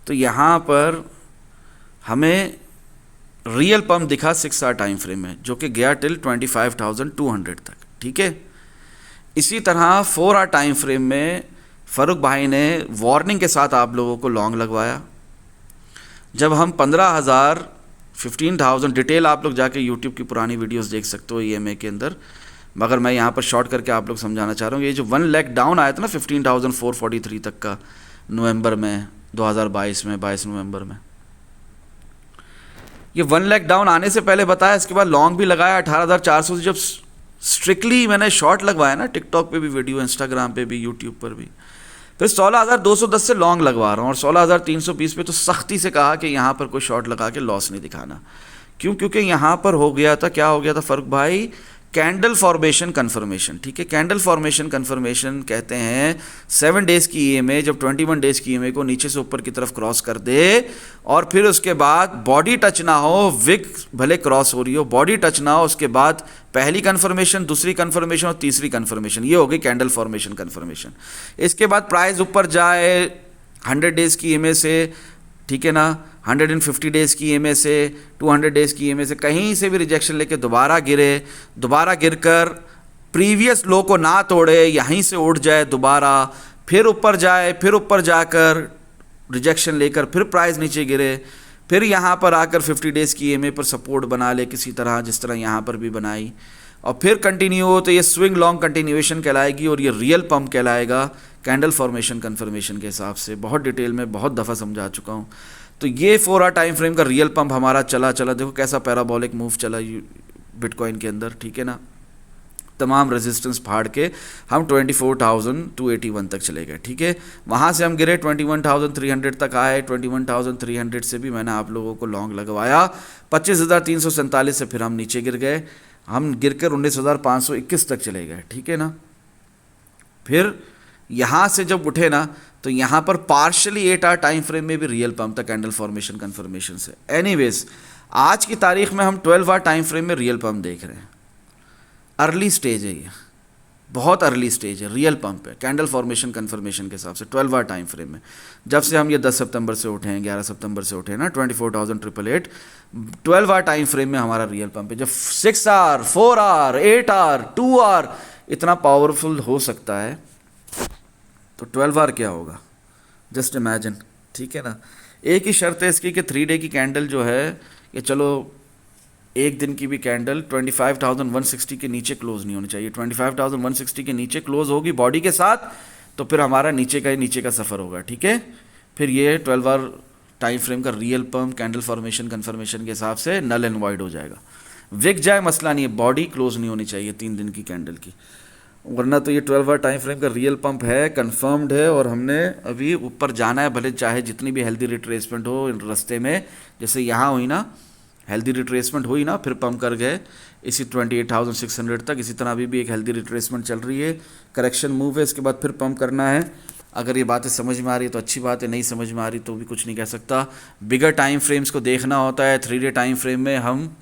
तो यहाँ पर हमें रियल पम्प दिखा 6 आवर टाइम फ्रेम में, जो कि गया टिल 25,200 तक, ठीक है। इसी तरह 4 आवर टाइम फ्रेम में फ़ारूक भाई ने वार्निंग के साथ आप लोगों को लॉन्ग लगवाया। जब हम 15,000 15,000 डिटेल आप लोग जाके यूट्यूब की पुरानी वीडियोस देख सकते हो EMA के अंदर, मगर मैं यहाँ पर शॉर्ट करके आप लोग समझाना चाह रहा हूँ। ये जो 1 लाख डाउन आया था ना 15,443 तक का नवंबर में 2022 में, 22 नवंबर में, ये 1 लाख डाउन आने से पहले बताया, इसके बाद लॉन्ग भी लगाया 18,400 से। जब स्ट्रिक्टली मैंने शॉर्ट लगवाया ना, टिकटॉक पे भी वीडियो, इंस्टाग्राम पे भी, यूट्यूब पर भी, फिर 16,210 से लॉन्ग लगवा रहा हूँ, और 16,320 पे तो सख्ती से कहा कि यहाँ पर कोई शॉर्ट लगा के लॉस नहीं दिखाना। क्यों? क्योंकि यहाँ पर हो गया था, क्या हो गया था फ़ारूक भाई, कैंडल फॉर्मेशन कन्फर्मेशन, ठीक है। कैंडल फॉर्मेशन कन्फर्मेशन कहते हैं 7 डेज़ की EMA जब 21 डेज़ की EMA को नीचे से ऊपर की तरफ क्रॉस कर दे, और फिर उसके बाद बॉडी टच ना हो, विक भले क्रॉस हो रही हो, बॉडी टच ना हो, उसके बाद पहली कन्फर्मेशन, दूसरी कन्फर्मेशन और तीसरी कन्फर्मेशन, ये हो गई कैंडल फॉर्मेशन कन्फर्मेशन। इसके बाद प्राइस ऊपर जाए 100 डेज़ की EMA से, ठीक है ना, 150 डेज़ की EMA से, 200 डेज़ की EMA से, कहीं से भी रिजेक्शन लेके दोबारा गिरे, दोबारा गिरकर प्रीवियस लो को ना तोड़े, यहीं से उठ जाए दोबारा, फिर ऊपर जाए, फिर ऊपर जाकर रिजेक्शन लेकर फिर प्राइस नीचे गिरे, फिर यहाँ पर आकर 50 डेज़ की EMA पर सपोर्ट बना ले किसी तरह, जिस तरह यहाँ पर भी बनाई, और फिर कंटिन्यू हो, तो ये स्विंग लॉन्ग कंटिन्यूएशन कहलाएगी और ये रियल पंप कहलाएगा कैंडल फॉर्मेशन कन्फर्मेशन के हिसाब से। बहुत डिटेल में बहुत दफ़ा समझा चुका हूँ। तो ये 4 आवर टाइम फ्रेम का रियल पंप हमारा चला, देखो कैसा पैराबोलिक मूव चला बिटकॉइन के अंदर, ठीक है ना। तमाम रेजिस्टेंस फाड़ के हम 24,281 तक चले गए, ठीक है। वहाँ से हम गिरे 21,300 तक आए, 21,300 से भी मैंने आप लोगों को लॉन्ग लगवाया। 25,347 से फिर हम नीचे गिर गए, हम गिर कर 19,521 तक चले गए, ठीक है ना। फिर यहाँ से जब उठे ना, तो यहाँ पर पार्शली 8 आवर टाइम फ्रेम में भी रियल पंप था कैंडल फॉर्मेशन कन्फर्मेशन से। एनीवेज आज की तारीख में हम 12 आवर टाइम फ्रेम में रियल पंप देख रहे हैं। अर्ली स्टेज है ये, बहुत अर्ली स्टेज है, रियल पंप है कैंडल फॉर्मेशन कन्फर्मेशन के हिसाब से 12 आवर टाइम फ्रेम में। जब से हम ये 10 सितंबर से उठे हैं, 11 सितंबर से उठे हैं ना, 24,888, 12 आवर टाइम फ्रेम में हमारा रियल पंप है। जब 6 आवर, 4 आवर, 8 आवर, 2 आवर इतना पावरफुल हो सकता है, तो 12 आवर क्या होगा, जस्ट इमेजिन, ठीक है ना। एक ही शर्त है इसकी कि 3 डे की कैंडल जो है, ये चलो एक दिन की भी कैंडल 25,160 के नीचे क्लोज नहीं होनी चाहिए। 25,160 के नीचे क्लोज होगी बॉडी के साथ, तो फिर हमारा नीचे का सफ़र होगा, ठीक है। फिर ये 12 आवर टाइम फ्रेम का real pump candle formation confirmation के हिसाब से नल एंड वाइड हो जाएगा। विक जाए मसला नहीं है, बॉडी क्लोज नहीं होनी चाहिए 3 दिन की कैंडल की, वरना तो ये 12 आवर टाइम फ्रेम का रियल पंप है, कंफर्म्ड है, और हमने अभी ऊपर जाना है, भले चाहे जितनी भी हेल्दी रिट्रेसमेंट हो रास्ते में। जैसे यहाँ हुई ना, हेल्दी रिट्रेसमेंट हुई ना, फिर पंप कर गए इसी 28,600 तक। इसी तरह अभी भी एक हेल्दी रिट्रेसमेंट चल रही है, करेक्शन मूव है, इसके बाद फिर पंप करना है। अगर ये बातें समझ में आ रही है तो अच्छी बात है, नहीं समझ में आ रही तो भी कुछ नहीं कह सकता। बिगर टाइम फ्रेम्स को देखना होता है। 3 डे टाइम फ्रेम में हम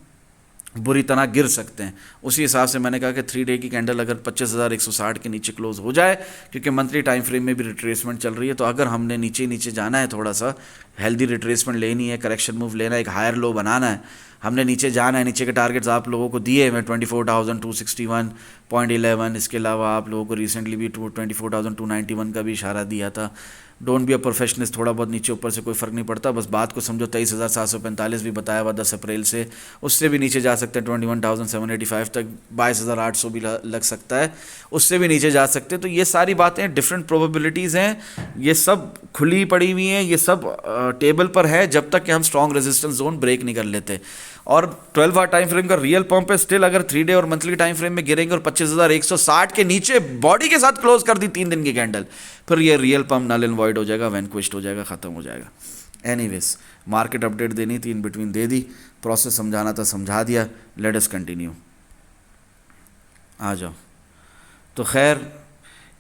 बुरी तरह गिर सकते हैं। उसी हिसाब से मैंने कहा कि 3 डे की कैंडल अगर 25,160 के नीचे क्लोज हो जाए, क्योंकि मंथली टाइम फ्रेम में भी रिट्रेसमेंट चल रही है, तो अगर हमने नीचे जाना है, थोड़ा सा हेल्दी रिट्रेसमेंट लेनी है, करेक्शन मूव लेना है, एक हायर लो बनाना है, हमने नीचे जाना है। नीचे के टारगेट्स आप लोगों को दिए मैं 24,261.11, इसके अलावा आप लोगों को रिसेंटली भी 24,291 का भी इशारा दिया था। डोंट बी अ परफेक्शनिस्ट, थोड़ा बहुत नीचे ऊपर से कोई फ़र्क नहीं पड़ता, बस बात को समझो। 23,745 भी बताया हुआ 10 अप्रैल से, उससे भी नीचे जा सकते हैं 21,785 तक, 22,800 भी लग सकता है, उससे भी नीचे जा सकते हैं। तो ये सारी बातें डिफरेंट प्रोबेबिलिटीज़ हैं, ये सब खुली पड़ी हुई हैं, ये सब टेबल पर है, जब तक कि हम स्ट्रॉन्ग रेजिस्टेंस जोन ब्रेक नहीं कर लेते। और 12 आवर टाइम फ्रेम का रियल पंप है स्टिल। अगर 3 डे और मंथली टाइम फ्रेम में गिरेंगे और 25,160 के नीचे बॉडी के साथ क्लोज कर दी 3 दिन की कैंडल, फिर ये real pump null and void हो जाएगा, वैनक्विश्ड हो जाएगा, ख़त्म हो जाएगा। एनीवेज मार्केट अपडेट देनी थी, in between they the, process समझाना था समझा दिया। लेट अस कंटिन्यू, आ जाओ। तो खैर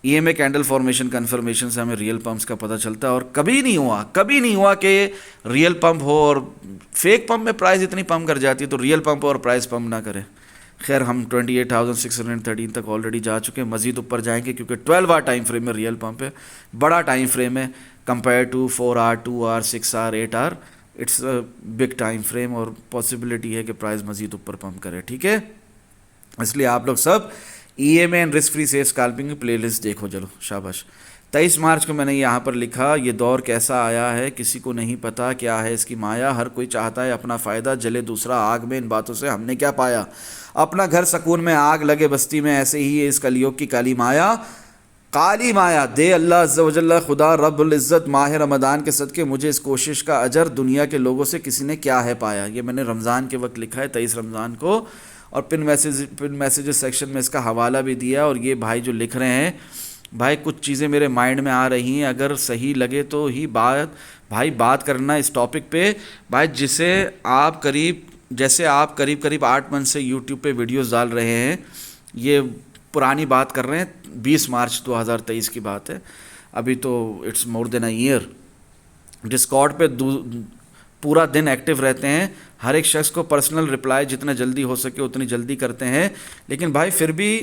EMA कैंडल फॉर्मेशन कन्फर्मेशन से हमें रियल पंप्स का पता चलता है, और कभी नहीं हुआ कि रियल पंप हो और फेक पंप में प्राइस इतनी पंप कर जाती है तो रियल पंप और प्राइस पंप ना करे। खैर हम 28,613 तक ऑलरेडी जा चुके हैं, मज़ीद ऊपर जाएंगे क्योंकि 12 आवर टाइम फ्रेम में रियल पंप है, बड़ा टाइम फ्रेम है compare to 4 hour, 2 hour, 6 hour, 8 hour. It's a big time frame और पॉसिबिलिटी है कि प्राइस मज़ीद ऊपर पंप करे, ठीक है। इसलिए आप लोग सब EMA and risk free safe scalping की प्लेलिस्ट देखो, चलो शाबाश। 23 मार्च को मैंने यहाँ पर लिखा, ये दौर कैसा आया है किसी को नहीं पता, क्या है इसकी माया, हर कोई चाहता है अपना फ़ायदा, जले दूसरा आग में, इन बातों से हमने क्या पाया, अपना घर सकून में आग लगे बस्ती में, ऐसे ही है इस कलयुग की काली माया। काली माया दे अल्लाह अज़्ज़ व जल्ल, खुदा रब्बुल इज़्ज़त, माह रमज़ान के सदक़े मुझे इस कोशिश का अजर, दुनिया के लोगों से किसी ने क्या है पाया। ये मैंने रमज़ान के वक्त लिखा है, 23 रमज़ान को, और पिन मैसेजेस सेक्शन में इसका हवाला भी दिया। और ये भाई जो लिख रहे हैं, भाई कुछ चीज़ें मेरे माइंड में आ रही हैं, अगर सही लगे तो ही बात करना इस टॉपिक पे। भाई जैसे आप करीब 8 मंथ से यूट्यूब पे वीडियोस डाल रहे हैं, ये पुरानी बात कर रहे हैं, 20 मार्च 2023 की बात है, अभी तो it's more than a year. Discord पे पूरा दिन एक्टिव रहते हैं, हर एक शख्स को पर्सनल रिप्लाई जितना जल्दी हो सके उतनी जल्दी करते हैं, लेकिन भाई फिर भी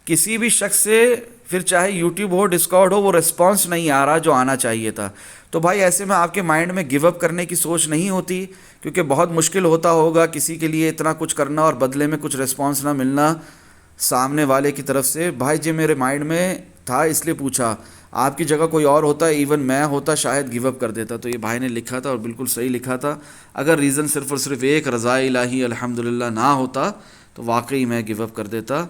किसी भी शख्स से, फिर चाहे यूट्यूब हो, डिस्कॉर्ड हो, वो रिस्पांस नहीं आ रहा जो आना चाहिए था। तो भाई ऐसे में आपके माइंड में गिव अप करने की सोच नहीं होती, क्योंकि बहुत मुश्किल होता होगा किसी के लिए इतना कुछ करना और बदले में कुछ रिस्पांस ना मिलना सामने वाले की तरफ से। भाई जो मेरे माइंड में था इसलिए पूछा, आपकी जगह कोई और होता, इवन मैं होता, शायद गिव अप कर देता। तो ये भाई ने लिखा था और बिल्कुल सही लिखा था। अगर रीज़न सिर्फ़ और सिर्फ एक रज़ा इलाही अल्हम्दुलिल्लाह ना होता तो वाकई मैं गिव अप कर देता।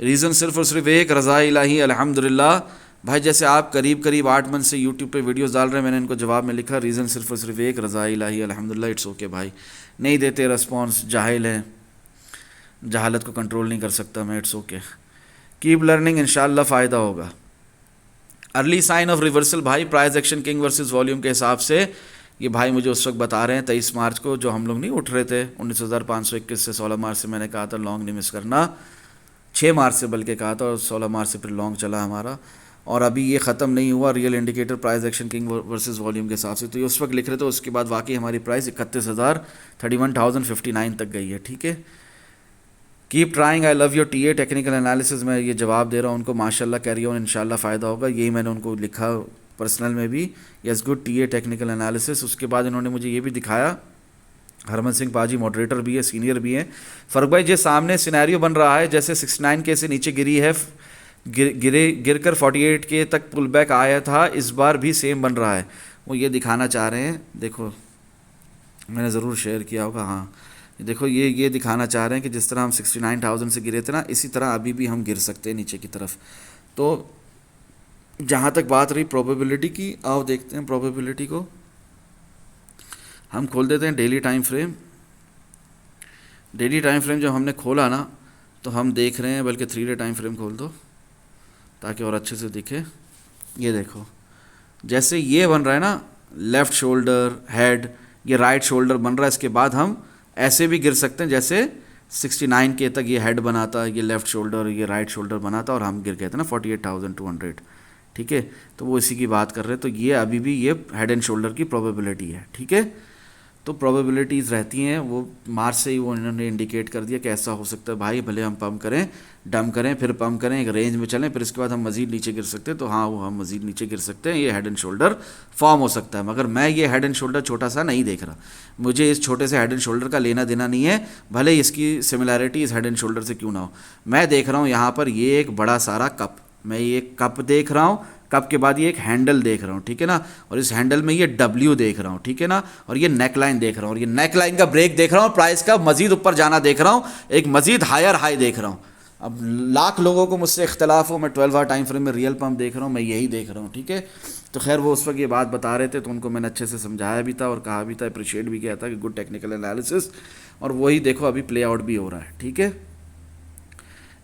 रीज़न सिर्फ़ और सिर्फ एक रज़ा इलाही अल्हम्दुलिल्लाह। भाई जैसे आप करीब करीब 8 मंथ से यूट्यूब पे वीडियोस डाल रहे हैं, मैंने इनको जवाब में लिखा रीज़न सिर्फ़ और सिर्फ एक रज़ा इलाही अल्हम्दुलिल्लाह। इट्स ओके भाई, नहीं देते रिस्पॉन्स, जाहिल हैं, जहालत को कंट्रोल नहीं कर सकता मैं। इट्स ओके, कीप लर्निंग, इंशाल्लाह फ़ायदा होगा। अर्ली साइन ऑफ रिवर्सल भाई, price action king versus volume के हिसाब से ये भाई मुझे उस वक्त बता रहे हैं 23 मार्च को, जो हम लोग नहीं उठ रहे थे 19,521 से 16 मार्च से मैंने कहा था लॉन्ग नहीं मिस करना, 6 मार्च से बल्कि कहा था, और 16 मार्च से फिर लॉन्ग चला हमारा, और अभी ये ख़त्म नहीं हुआ real indicator price action king versus volume के हिसाब से। तो ये उस वक्त लिख रहे थे, उसके बाद वाकई हमारी प्राइस 31,059 तक गई है। ठीक है, keep trying, I love your TA technical analysis. मैं ये जवाब दे रहा हूँ उनको, माशाल्लाह, कैरी ऑन, इंशाल्लाह फ़ायदा होगा। यही मैंने उनको लिखा पर्सनल में भी, yes good TA technical analysis. उसके बाद इन्होंने मुझे ये भी दिखाया, हरमन सिंह पाजी मॉडरेटर भी है, सीनियर भी हैं। फ़र्क भाई जो सामने सिनेरियो बन रहा है, जैसे 69K से नीचे गिरी है, गिर कर 48K तक पुल बैक आया था, इस बार भी सेम बन रहा है। वो ये दिखाना चाह रहे हैं, देखो मैंने ज़रूर शेयर किया होगा, हाँ देखो ये दिखाना चाह रहे हैं कि जिस तरह हम 69,000 से गिरे थे ना, इसी तरह अभी भी हम गिर सकते हैं नीचे की तरफ। तो जहाँ तक बात रही प्रोबेबिलिटी की, आओ देखते हैं प्रोबेबिलिटी को। हम खोल देते हैं daily time frame. Daily time frame जब हमने खोला ना, तो हम देख रहे हैं, बल्कि 3 डे टाइम फ्रेम खोल दो ताकि और अच्छे से दिखे। ये देखो जैसे ये बन रहा है ना, लेफ़्ट शोल्डर हेड, ये राइट शोल्डर बन रहा है, इसके बाद हम ऐसे भी गिर सकते हैं, जैसे 69K तक ये हेड बनाता, ये लेफ़्ट शोल्डर, ये राइट शोल्डर बनाता, और हम गिर गए थे ना 48,200। ठीक है, तो वो इसी की बात कर रहे हैं। तो ये अभी भी ये हेड एंड शोल्डर की प्रोबेबिलिटी है। ठीक है, तो प्रोबेबिलिटीज़ रहती हैं, वो मार्च से ही वो इन्होंने इंडिकेट कर दिया कि ऐसा हो सकता है भाई, भले हम पम्प करें, डम करें, फिर पम्प करें, एक रेंज में चलें, फिर इसके बाद हम मज़ीद नीचे गिर सकते हैं। तो हाँ, वो हम मज़ीद नीचे गिर सकते हैं, ये हेड एंड शोल्डर फॉर्म हो सकता है। मगर मैं ये हेड एंड शोल्डर छोटा सा नहीं देख रहा, मुझे इस छोटे से हेड एंड शोल्डर का लेना देना नहीं है, भले इसकी सिमिलैरिटी इस हेड एंड शोल्डर से क्यों ना हो। मैं देख रहा हूँ यहाँ पर ये एक बड़ा सारा कप, मैं ये कप देख रहा हूँ, कप के बाद ये एक हैंडल देख रहा हूँ, ठीक है ना, और इस हैंडल में ये डब्ल्यू देख रहा हूँ, ठीक है ना, और ये नेक लाइन देख रहा हूँ, और ये नेक लाइन का ब्रेक देख रहा हूँ, प्राइस का मजीद ऊपर जाना देख रहा हूँ, एक मजीद हायर हाई देख रहा हूँ। अब लाख लोगों को मुझसे इख्तलाफ हो, मैं 12 आवर टाइम फ्रेम में रियल पम्प देख रहा हूँ, मैं यही देख रहा हूँ। ठीक है, तो खैर वो उस वक्त ये बात बता रहे थे, तो उनको मैंने अच्छे से समझाया भी था और कहा भी था, अप्रिशिएट भी किया था कि गुड टेक्निकल एनालिसिस, और वही देखो अभी प्ले आउट भी हो रहा है। ठीक है,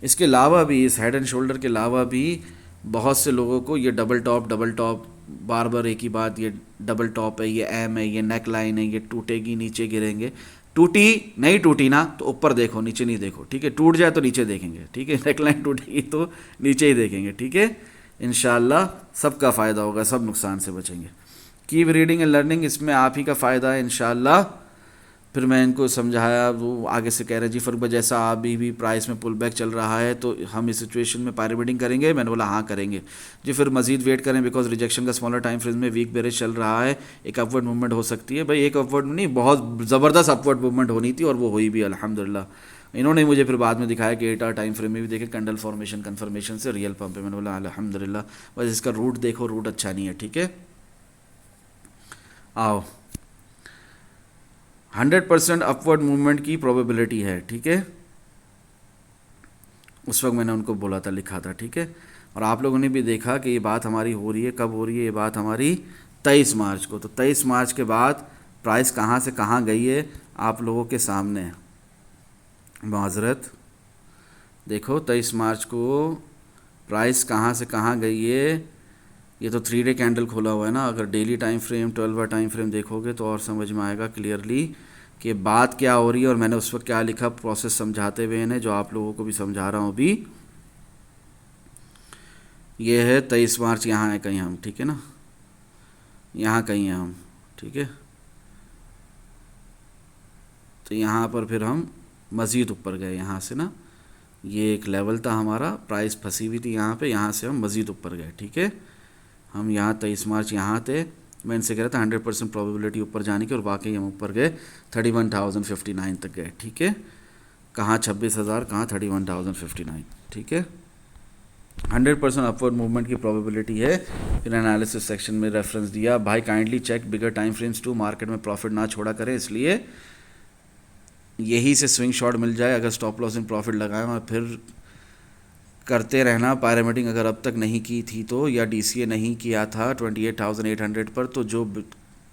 इसके अलावा भी, इस हेड एंड शोल्डर के अलावा भी बहुत से लोगों को ये डबल टॉप बार बार एक ही बात, ये डबल टॉप है, ये एम है, ये नेक लाइन है, ये टूटेगी, नीचे गिरेंगे। टूटी नहीं, टूटी ना तो ऊपर देखो, नीचे नहीं देखो। ठीक है, टूट जाए तो नीचे देखेंगे। ठीक है, नेक लाइन टूटेगी तो नीचे ही देखेंगे। ठीक है, इंशाल्लाह सबका फ़ायदा होगा, सब नुकसान से बचेंगे। कीप रीडिंग एंड लर्निंग, इसमें आप ही का फ़ायदा है इंशाल्लाह। फिर मैं इनको समझाया, वो आगे से कह रहे हैं जी फर्क जैसा अभी भी प्राइस में पुल बैक चल रहा है, तो हम इस सिचुएशन में पायरेटिंग करेंगे। मैंने बोला हाँ करेंगे जी, फिर मजीद वेट करें, बिकॉज रिजेक्शन का स्मॉलर टाइम फ्रेम में वीक बेरिश चल रहा है, एक अपवर्ड मूवमेंट हो सकती है। भाई एक अपवर्ड नहीं, बहुत ज़बरदस्त अपवर्ड मूवमेंट होनी थी, और वो हुई भी अल्हम्दुलिल्लाह। इन्होंने मुझे फिर बाद में दिखाया कि 8 आवर टाइम फ्रेम में भी देखे कैंडल फॉर्मेशन कन्फर्मेशन से रियल पंप है। मैंने बोला अल्हम्दुलिल्लाह, बस इसका रूट देखो, रूट अच्छा नहीं है। ठीक है, आओ 100% अपवर्ड मूवमेंट की प्रोबेबिलिटी है। ठीक है, उस वक्त मैंने उनको बोला था, लिखा था। ठीक है, और आप लोगों ने भी देखा कि ये बात हमारी हो रही है, कब हो रही है ये बात हमारी, 23 मार्च को। तो 23 मार्च के बाद प्राइस कहाँ से कहाँ गई है आप लोगों के सामने है। माजरत, देखो 23 मार्च को प्राइस कहाँ से कहाँ गई है। ये तो 3 डे कैंडल खोला हुआ है ना, अगर daily time frame 12 hour time frame देखोगे तो और समझ में आएगा क्लियरली कि बात क्या हो रही है। और मैंने उस वक्त क्या लिखा, प्रोसेस समझाते हुए इन्हें, जो आप लोगों को भी समझा रहा हूँ अभी। ये है 23 मार्च, यहाँ है कहीं हम, ठीक है ना, यहाँ कहीं हैं हम। ठीक है, तो यहाँ पर फिर हम मज़ीद ऊपर गए, यहाँ से ना, ये एक लेवल था हमारा, प्राइस फंसी हुई थी यहाँ पे, यहाँ से हम मज़ीद ऊपर गए। ठीक है, हम यहाँ 23 मार्च यहाँ थे, मैं इनसे कह रहा था 100% प्रोबेबिलिटी ऊपर जाने की, और वाकई हम ऊपर गए, 31,059 तक गए। ठीक है, कहाँ 26,000, कहाँ 31,059। ठीक है, 100% अपवर्ड मूवमेंट की प्रोबेबिलिटी है। फिर एनालिसिस सेक्शन में रेफरेंस दिया, भाई kindly check bigger time frames to, market में प्रॉफिट ना छोड़ा करें, इसलिए यही से स्विंग शॉट मिल जाए, अगर स्टॉप लॉस इन प्रॉफिट लगाएं और फिर करते रहना। पायरामीडिंग अगर अब तक नहीं की थी तो, या डीसीए नहीं किया था 28,800 पर, तो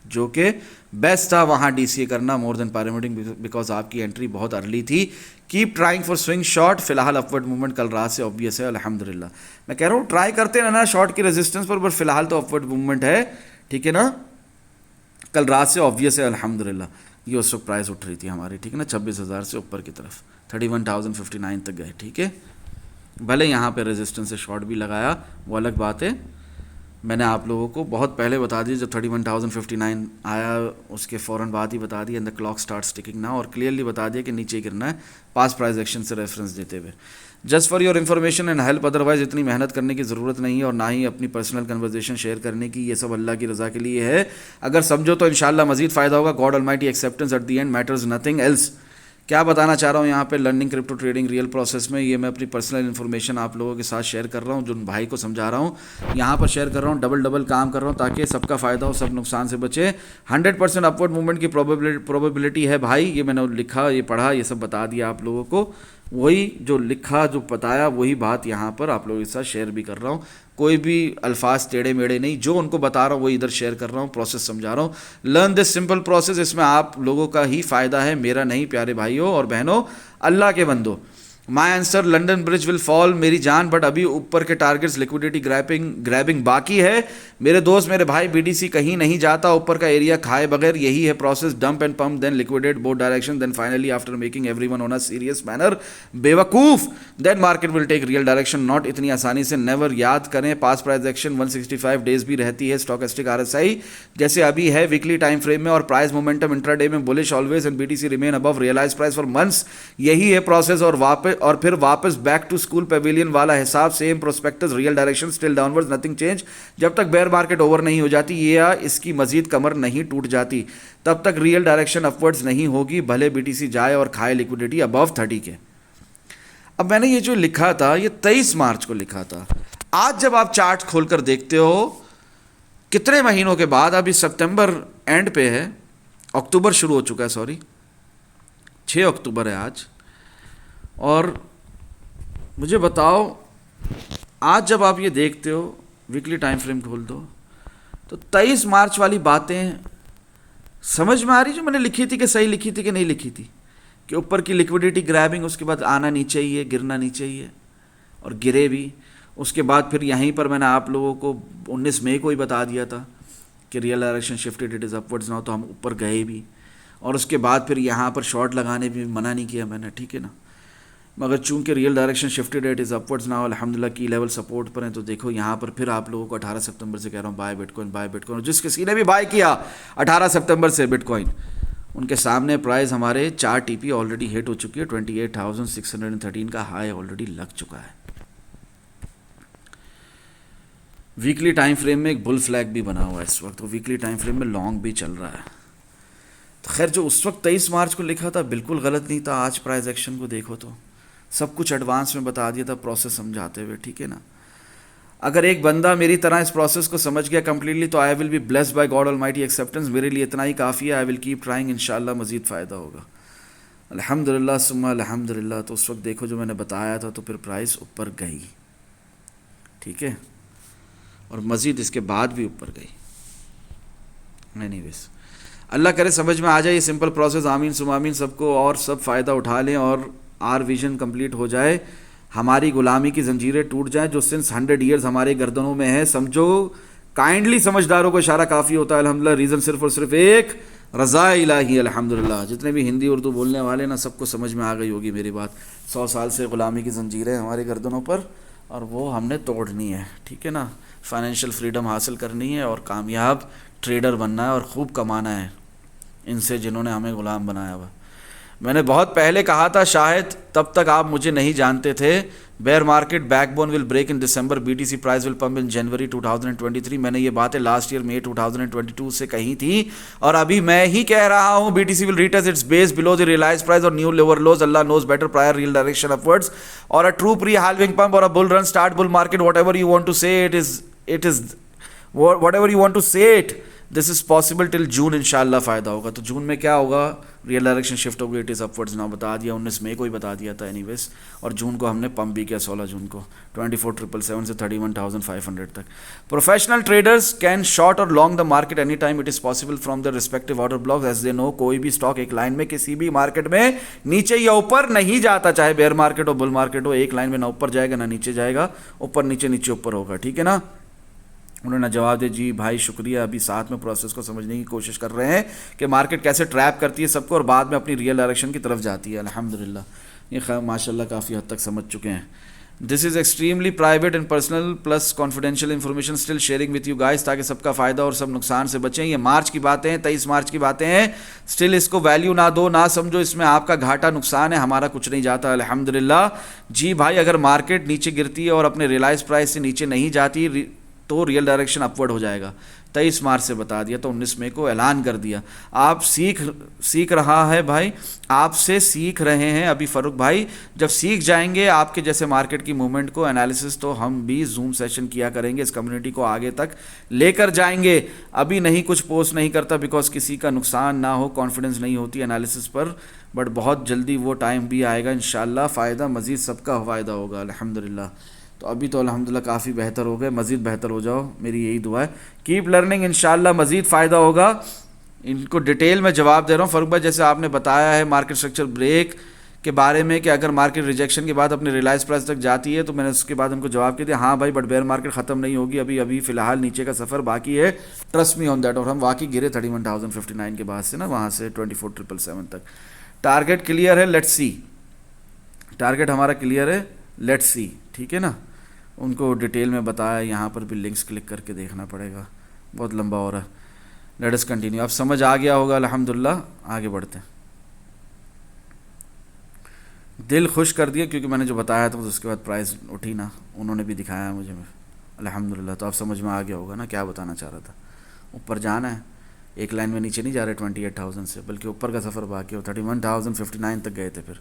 जो कि बेस्ट था वहाँ डीसीए करना मोर देन पायरामीडिंग, बिकॉज आपकी एंट्री बहुत अर्ली थी। Keep trying for swing shot. फिलहाल अपवर्ड मूवमेंट कल रात से ऑब्वियस है अल्हम्दुलिल्लाह। मैं कह रहा हूँ ट्राई करते रहना शॉर्ट की रेजिस्टेंस पर फिलहाल तो अपवर्ड मूवमेंट है, ठीक है ना। कल रात से ऑब्वियस है अल्हम्दुलिल्लाह। ये उस वक्त प्राइस उठ रही थी हमारी, ठीक है ना, 26,000 से ऊपर की तरफ 31,059 तक गए, ठीक है। भले यहाँ पे रेजिस्टेंस से शॉर्ट भी लगाया, वो अलग बात है। मैंने आप लोगों को बहुत पहले बता दिया, जब 31,059 आया उसके फ़ौरन बाद ही बता दिया, and the clock start sticking ना, और क्लियरली बता दिया कि नीचे ही गिरना है, पास प्राइस एक्शन से रेफरेंस देते हुए। Just for your information and help, otherwise इतनी मेहनत करने की ज़रूरत नहीं है, और ना ही अपनी पर्सनल कन्वर्जेशन शेयर करने की, ये सब अल्लाह की रज़ा के लिए है। अगर समझो तो इंशाल्लाह मज़ीद फ़ायदा होगा। God almighty acceptance at the end matters nothing else. क्या बताना चाह रहा हूँ यहाँ पे learning crypto trading real process में, ये मैं अपनी पर्सनल इन्फॉर्मेशन आप लोगों के साथ शेयर कर रहा हूँ, जो भाई को समझा रहा हूँ यहाँ पर शेयर कर रहा हूँ, डबल काम कर रहा हूँ ताकि सबका फ़ायदा हो, सब नुकसान से बचे। 100% अपवर्ड मूवमेंट की प्रोबेबिलिटी है भाई, ये मैंने लिखा, ये पढ़ा, ये सब बता दिया आप लोगों को। वही जो लिखा, जो बताया, वही बात यहाँ पर आप लोगों के साथ शेयर भी कर रहा हूँ। कोई भी अल्फाज टेढ़े मेढ़े नहीं, जो उनको बता रहा हूँ वही इधर शेयर कर रहा हूँ, प्रोसेस समझा रहा हूँ। लर्न दिस सिंपल प्रोसेस, इसमें आप लोगों का ही फ़ायदा है, मेरा नहीं, प्यारे भाइयों और बहनों, अल्लाह के बंदो। My answer London bridge will fall मेरी जान, बट अभी ऊपर के टारगेट्स लिक्विडिटी ग्रैबिंग बाकी है मेरे दोस्त, मेरे भाई। बीडीसी कहीं नहीं जाता ऊपर का एरिया खाए बगैर, यही है process, dump and pump then liquidate both direction, then finally after making everyone on a serious manner बेवकूफ, then market will take real direction, not इतनी आसानी से, नेवर। याद करें पास प्राइस एक्शन 165 डेज भी रहती है स्टॉकेस्टिक आरएसआई जैसे अभी है वीकली टाइम फ्रेम में, और प्राइस मोमेंटम इंट्राडे में bullish always, and BTC remain above realise price for months, यही है प्रोसेस। और फिर वापस बैक टू स्कूल पेविलियन वाला हिसाब, same prospectus, real direction still downwards, nothing change. जब तक बेयर मार्केट ओवर नहीं हो जाती या इसकी मजीद कमर नहीं टूट जाती, तब तक रियल डायरेक्शन अपवर्ड्स नहीं होगी, भले बीटीसी जाए और खाए लिक्विडिटी अबव 30 के। अब मैंने ये जो लिखा था ये 23 मार्च को लिखा था। आज जब आप चार्ट खोलकर देखते हो कितने महीनों के बाद, अभी सितंबर एंड पे है, अक्टूबर शुरू हो चुका है, सॉरी 6 अक्टूबर है आज, और मुझे बताओ आज जब आप ये देखते हो, वीकली टाइम फ्रेम खोल दो, तो 23 मार्च वाली बातें समझ में आ रही जो मैंने लिखी थी, कि सही लिखी थी कि नहीं लिखी थी, कि ऊपर की लिक्विडिटी ग्रैबिंग, उसके बाद आना नहीं चाहिए, गिरना नहीं चाहिए, और गिरे भी। उसके बाद फिर यहीं पर मैंने आप लोगों को 19 मई को ही बता दिया था कि real direction shifted, it is upwards now, तो हम ऊपर गए भी, और उसके बाद फिर यहाँ पर शॉर्ट लगाने भी मना नहीं किया मैंने, ठीक है ना। मगर चूंकि real direction shifted, it is upwards now, अल्हम्दुलिल्लाह की लेवल सपोर्ट पर हैं, तो देखो यहाँ पर फिर आप लोगों को 18 सितंबर से कह रहा हूँ बाय बिटकॉइन, जिस किसी ने भी बाय किया 18 सितंबर से बिटकॉइन, उनके सामने प्राइस हमारे 4 टीपी ऑलरेडी हिट हो चुकी है, 28,613 का हाई ऑलरेडी लग चुका है। वीकली टाइम फ्रेम में एक बुल फ्लैग भी बना हुआ है इस वक्त, तो वीकली टाइम फ्रेम में लॉन्ग भी चल रहा है। तो खैर जो उस वक्त 23 मार्च को लिखा था बिल्कुल गलत नहीं था, आज प्राइस एक्शन को देखो तो सब कुछ एडवांस में बता दिया था, प्रोसेस समझाते हुए, ठीक है ना। अगर एक बंदा मेरी तरह इस प्रोसेस को समझ गया कम्प्लीटली, तो I will be blessed by God almighty acceptance, मेरे लिए इतना ही काफ़ी है। आई विल कीप ट्राइंग, इंशाल्लाह मज़ीद फ़ायदा होगा, अल्हम्दुलिल्लाह सुम्मा अल्हम्दुलिल्लाह। तो उस वक्त देखो जो मैंने बताया था, तो फिर प्राइस ऊपर गई, ठीक है, और मज़ीद इसके बाद भी ऊपर गई। एनीवेज, अल्लाह करे समझ में आ जाए ये सिंपल प्रोसेस, आमीन सुमामीन सबको, और सब फ़ायदा उठा लें, और आर विजन कंप्लीट हो जाए, हमारी गुलामी की जंजीरें टूट जाएं जो सिंस 100 ईयर्स हमारे गर्दनों में है। समझो, काइंडली समझदारों को इशारा काफ़ी होता है अल्हम्दुलिल्लाह। रीज़न सिर्फ और सिर्फ एक, रज़ा इलाही अल्हम्दुलिल्लाह। जितने भी हिंदी उर्दू बोलने वाले ना, सबको समझ में आ गई होगी मेरी बात। 100 साल से गुलामी की जंजीरें हमारे गर्दनों पर, और वो हमने तोड़नी है, ठीक है ना। फाइनेंशियल फ्रीडम हासिल करनी है, और कामयाब ट्रेडर बनना है, और खूब कमाना है इनसे जिन्होंने हमें ग़ुलाम बनाया हुआ। मैंने बहुत पहले कहा था, शायद तब तक आप मुझे नहीं जानते थे। Bear market backbone will break in December, BTC price will pump in January 2023। मैंने ये बातें लास्ट ईयर मई 2022 से कही थी और अभी मैं ही कह रहा हूँ। BTC will retest its base below the realized price और न्यू लोअर लोज, अल्लाह knows better, prior real direction upwards और a true pre halving pump और a bull run start bull market, whatever you want to say it is whatever you want to say it, this is possible till जून इंशाल्लाह फ़ायदा होगा। तो जून में क्या होगा, real direction shift होगी, it is upwards ना बता दिया, 19 मई को ही बता दिया था एनीवेज। और जून को हमने पंप भी किया, 16 जून को 24,777 से 31,500 तक। प्रोफेशनल ट्रेडर्स कैन शॉर्ट और long the market any time, it is possible from the respective order block as they know. कोई भी स्टॉक एक लाइन में किसी भी मार्केट में नीचे या ऊपर नहीं जाता, चाहे बेयर मार्केट हो बुल मार्केट हो, एक लाइन में ना ऊपर जाएगा ना नीचे जाएगा, ऊपर नीचे नीचे ऊपर होगा, ठीक है ना। उन्होंने जवाब दिया, जी भाई शुक्रिया, अभी साथ में प्रोसेस को समझने की कोशिश कर रहे हैं कि मार्केट कैसे ट्रैप करती है सबको और बाद में अपनी रियल डायरेक्शन की तरफ जाती है। अल्हम्दुलिल्लाह ये माशाल्लाह काफ़ी हद तक समझ चुके हैं। This is extremely private and personal plus confidential information still sharing with you guys, ताकि सबका फ़ायदा और सब नुकसान से बचें। ये मार्च की बातें हैं, 23 मार्च की बातें हैं, स्टिल इसको वैल्यू ना दो, ना समझो इसमें आपका घाटा नुकसान है, हमारा कुछ नहीं जाता अल्हम्दुलिल्लाह। जी भाई अगर मार्केट नीचे गिरती है और अपने रियलाइज प्राइस से नीचे नहीं जाती तो रियल डायरेक्शन अपवर्ड हो जाएगा। 23 मार्च से बता दिया, तो 19 मई को ऐलान कर दिया। आप सीख रहा है भाई, आपसे सीख रहे हैं अभी फ़ारूक भाई, जब सीख जाएंगे आपके जैसे मार्केट की मूवमेंट को एनालिसिस, तो हम भी जूम सेशन किया करेंगे, इस कम्युनिटी को आगे तक लेकर जाएंगे। अभी नहीं कुछ पोस्ट नहीं करता बिकॉज किसी का नुकसान ना हो, कॉन्फिडेंस नहीं होती एनालिसिस पर, बट बहुत जल्दी वो टाइम भी आएगा इंशाल्लाह, फ़ायदा मज़ीद सबका फ़ायदा होगा अल्हम्दुलिल्लाह। तो अभी तो अल्हम्दुलिल्लाह काफ़ी बेहतर हो गए, मज़ीद बेहतर हो जाओ, मेरी यही दुआ है। कीप लर्निंग, इंशाल्लाह मज़ीद फ़ायदा होगा। इनको डिटेल में जवाब दे रहा हूँ फ़ारूक भाई, जैसे आपने बताया है मार्केट स्ट्रक्चर ब्रेक के बारे में कि अगर मार्केट रिजेक्शन के बाद अपने रियलाइज प्राइस तक जाती है, तो मैंने उसके बाद उनको जवाब किया, हाँ भाई बट बेयर मार्केट ख़त्म नहीं होगी, अभी फ़िलहाल नीचे का सफ़र बाकी है, ट्रस्ट मी ऑन दैट। और हम वाकई गिरे 31,059 के बाद से ना, वहाँ से 24,777 तक। टारगेट क्लियर है, लेट्स सी, टारगेट हमारा क्लियर है, लेट्स सी, ठीक है ना। उनको डिटेल में बताया, यहाँ पर भी लिंक्स क्लिक करके देखना पड़ेगा, बहुत लंबा हो रहा है। लेट अस कंटिन्यू, अब समझ आ गया होगा अल्हम्दुलिल्लाह, आगे बढ़ते हैं। दिल खुश कर दिया क्योंकि मैंने जो बताया था, तो उसके बाद प्राइस उठी ना, उन्होंने भी दिखाया मुझे अल्हम्दुलिल्लाह। तो अब समझ में आ गया होगा ना क्या बताना चाह रहा था। ऊपर जाना है, एक लाइन में नीचे नहीं जा रहे 28,000 से, बल्कि ऊपर का सफ़र बाकी हो, 31,059 तक गए थे। फिर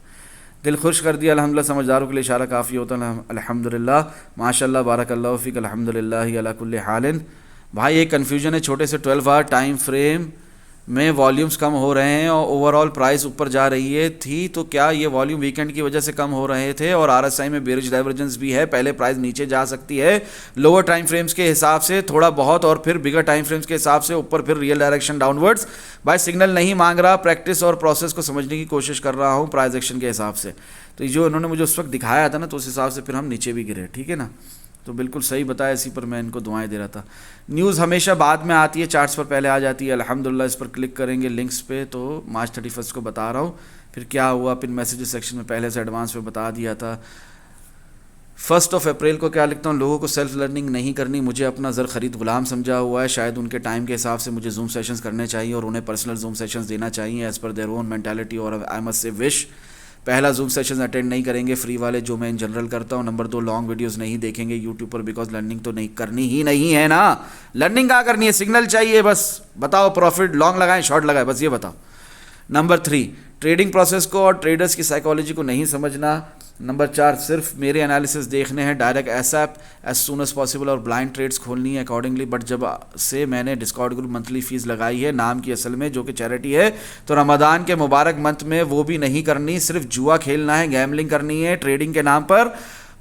दिल खुश कर दिया अल्हम्दुलिल्लाह, समझदारों के लिए इशारा काफ़ी होता है अल्हम्दुलिल्लाह, माशाल्लाह बारकल्लाहु फ़ीक, अल्हम्दुलिल्लाह अला कुल्ली हालिन। भाई एक कन्फ्यूजन है, छोटे से 12 आवर टाइम फ्रेम में वॉल्यूम्स कम हो रहे हैं और ओवरऑल प्राइस ऊपर जा रही है थी, तो क्या ये वॉल्यूम वीकेंड की वजह से कम हो रहे थे? और आरएसआई में बेरिश डाइवर्जेंस भी है, पहले प्राइस नीचे जा सकती है लोअर टाइम फ्रेम्स के हिसाब से थोड़ा बहुत, और फिर बिगर टाइम फ्रेम्स के हिसाब से ऊपर, फिर रियल डायरेक्शन डाउनवर्ड्स। भाई सिग्नल नहीं मांग रहा, प्रैक्टिस और प्रोसेस को समझने की कोशिश कर रहा हूँ प्राइस एक्शन के हिसाब से। तो जो इन्होंने मुझे उस वक्त दिखाया था ना, तो उस हिसाब से फिर हम नीचे भी गिरे, ठीक है ना। तो बिल्कुल सही बताया, इसी पर मैं इनको दुआएं दे रहा था। न्यूज़ हमेशा बाद में आती है, चार्ट्स पर पहले आ जाती है अल्हम्दुलिल्लाह। इस पर क्लिक करेंगे लिंक्स पे, तो मार्च 31 को बता रहा हूँ फिर क्या हुआ। पिन मैसेजेस सेक्शन में पहले से एडवांस में बता दिया था। 1 अप्रैल को क्या लिखता हूँ, लोगों को सेल्फ लर्निंग नहीं करनी, मुझे अपना ज़र ख़रीद गुलाम समझा हुआ है, शायद उनके टाइम के हिसाब से मुझे जूम सेशंस करने चाहिए और उन्हें पर्सनल जूम सेशंस देना चाहिए as per their own mentality और आई मस्ट से विश। पहला जूम सेशन अटेंड नहीं करेंगे फ्री वाले जो मैं इन जनरल करता हूँ। नंबर 2 लॉन्ग वीडियोस नहीं देखेंगे यूट्यूब पर, बिकॉज लर्निंग तो नहीं करनी ही नहीं है ना। लर्निंग क्या करनी है, सिग्नल चाहिए बस, बताओ प्रॉफिट लॉन्ग लगाएं शॉर्ट लगाएं, बस ये बताओ। नंबर 3 ट्रेडिंग प्रोसेस को और ट्रेडर्स की साइकोलॉजी को नहीं समझना। नंबर 4 सिर्फ मेरे एनालिसिस देखने हैं, direct ASAP as soon as possible और ब्लाइंड ट्रेड्स खोलनी है अकॉर्डिंगली। बट जब से मैंने डिस्कॉर्ड ग्रुप मंथली फीस लगाई है नाम की असल में, जो कि चैरिटी है, तो रमज़ान के मुबारक मंथ में वो भी नहीं करनी, सिर्फ जुआ खेलना है, गैमलिंग करनी है ट्रेडिंग के नाम पर।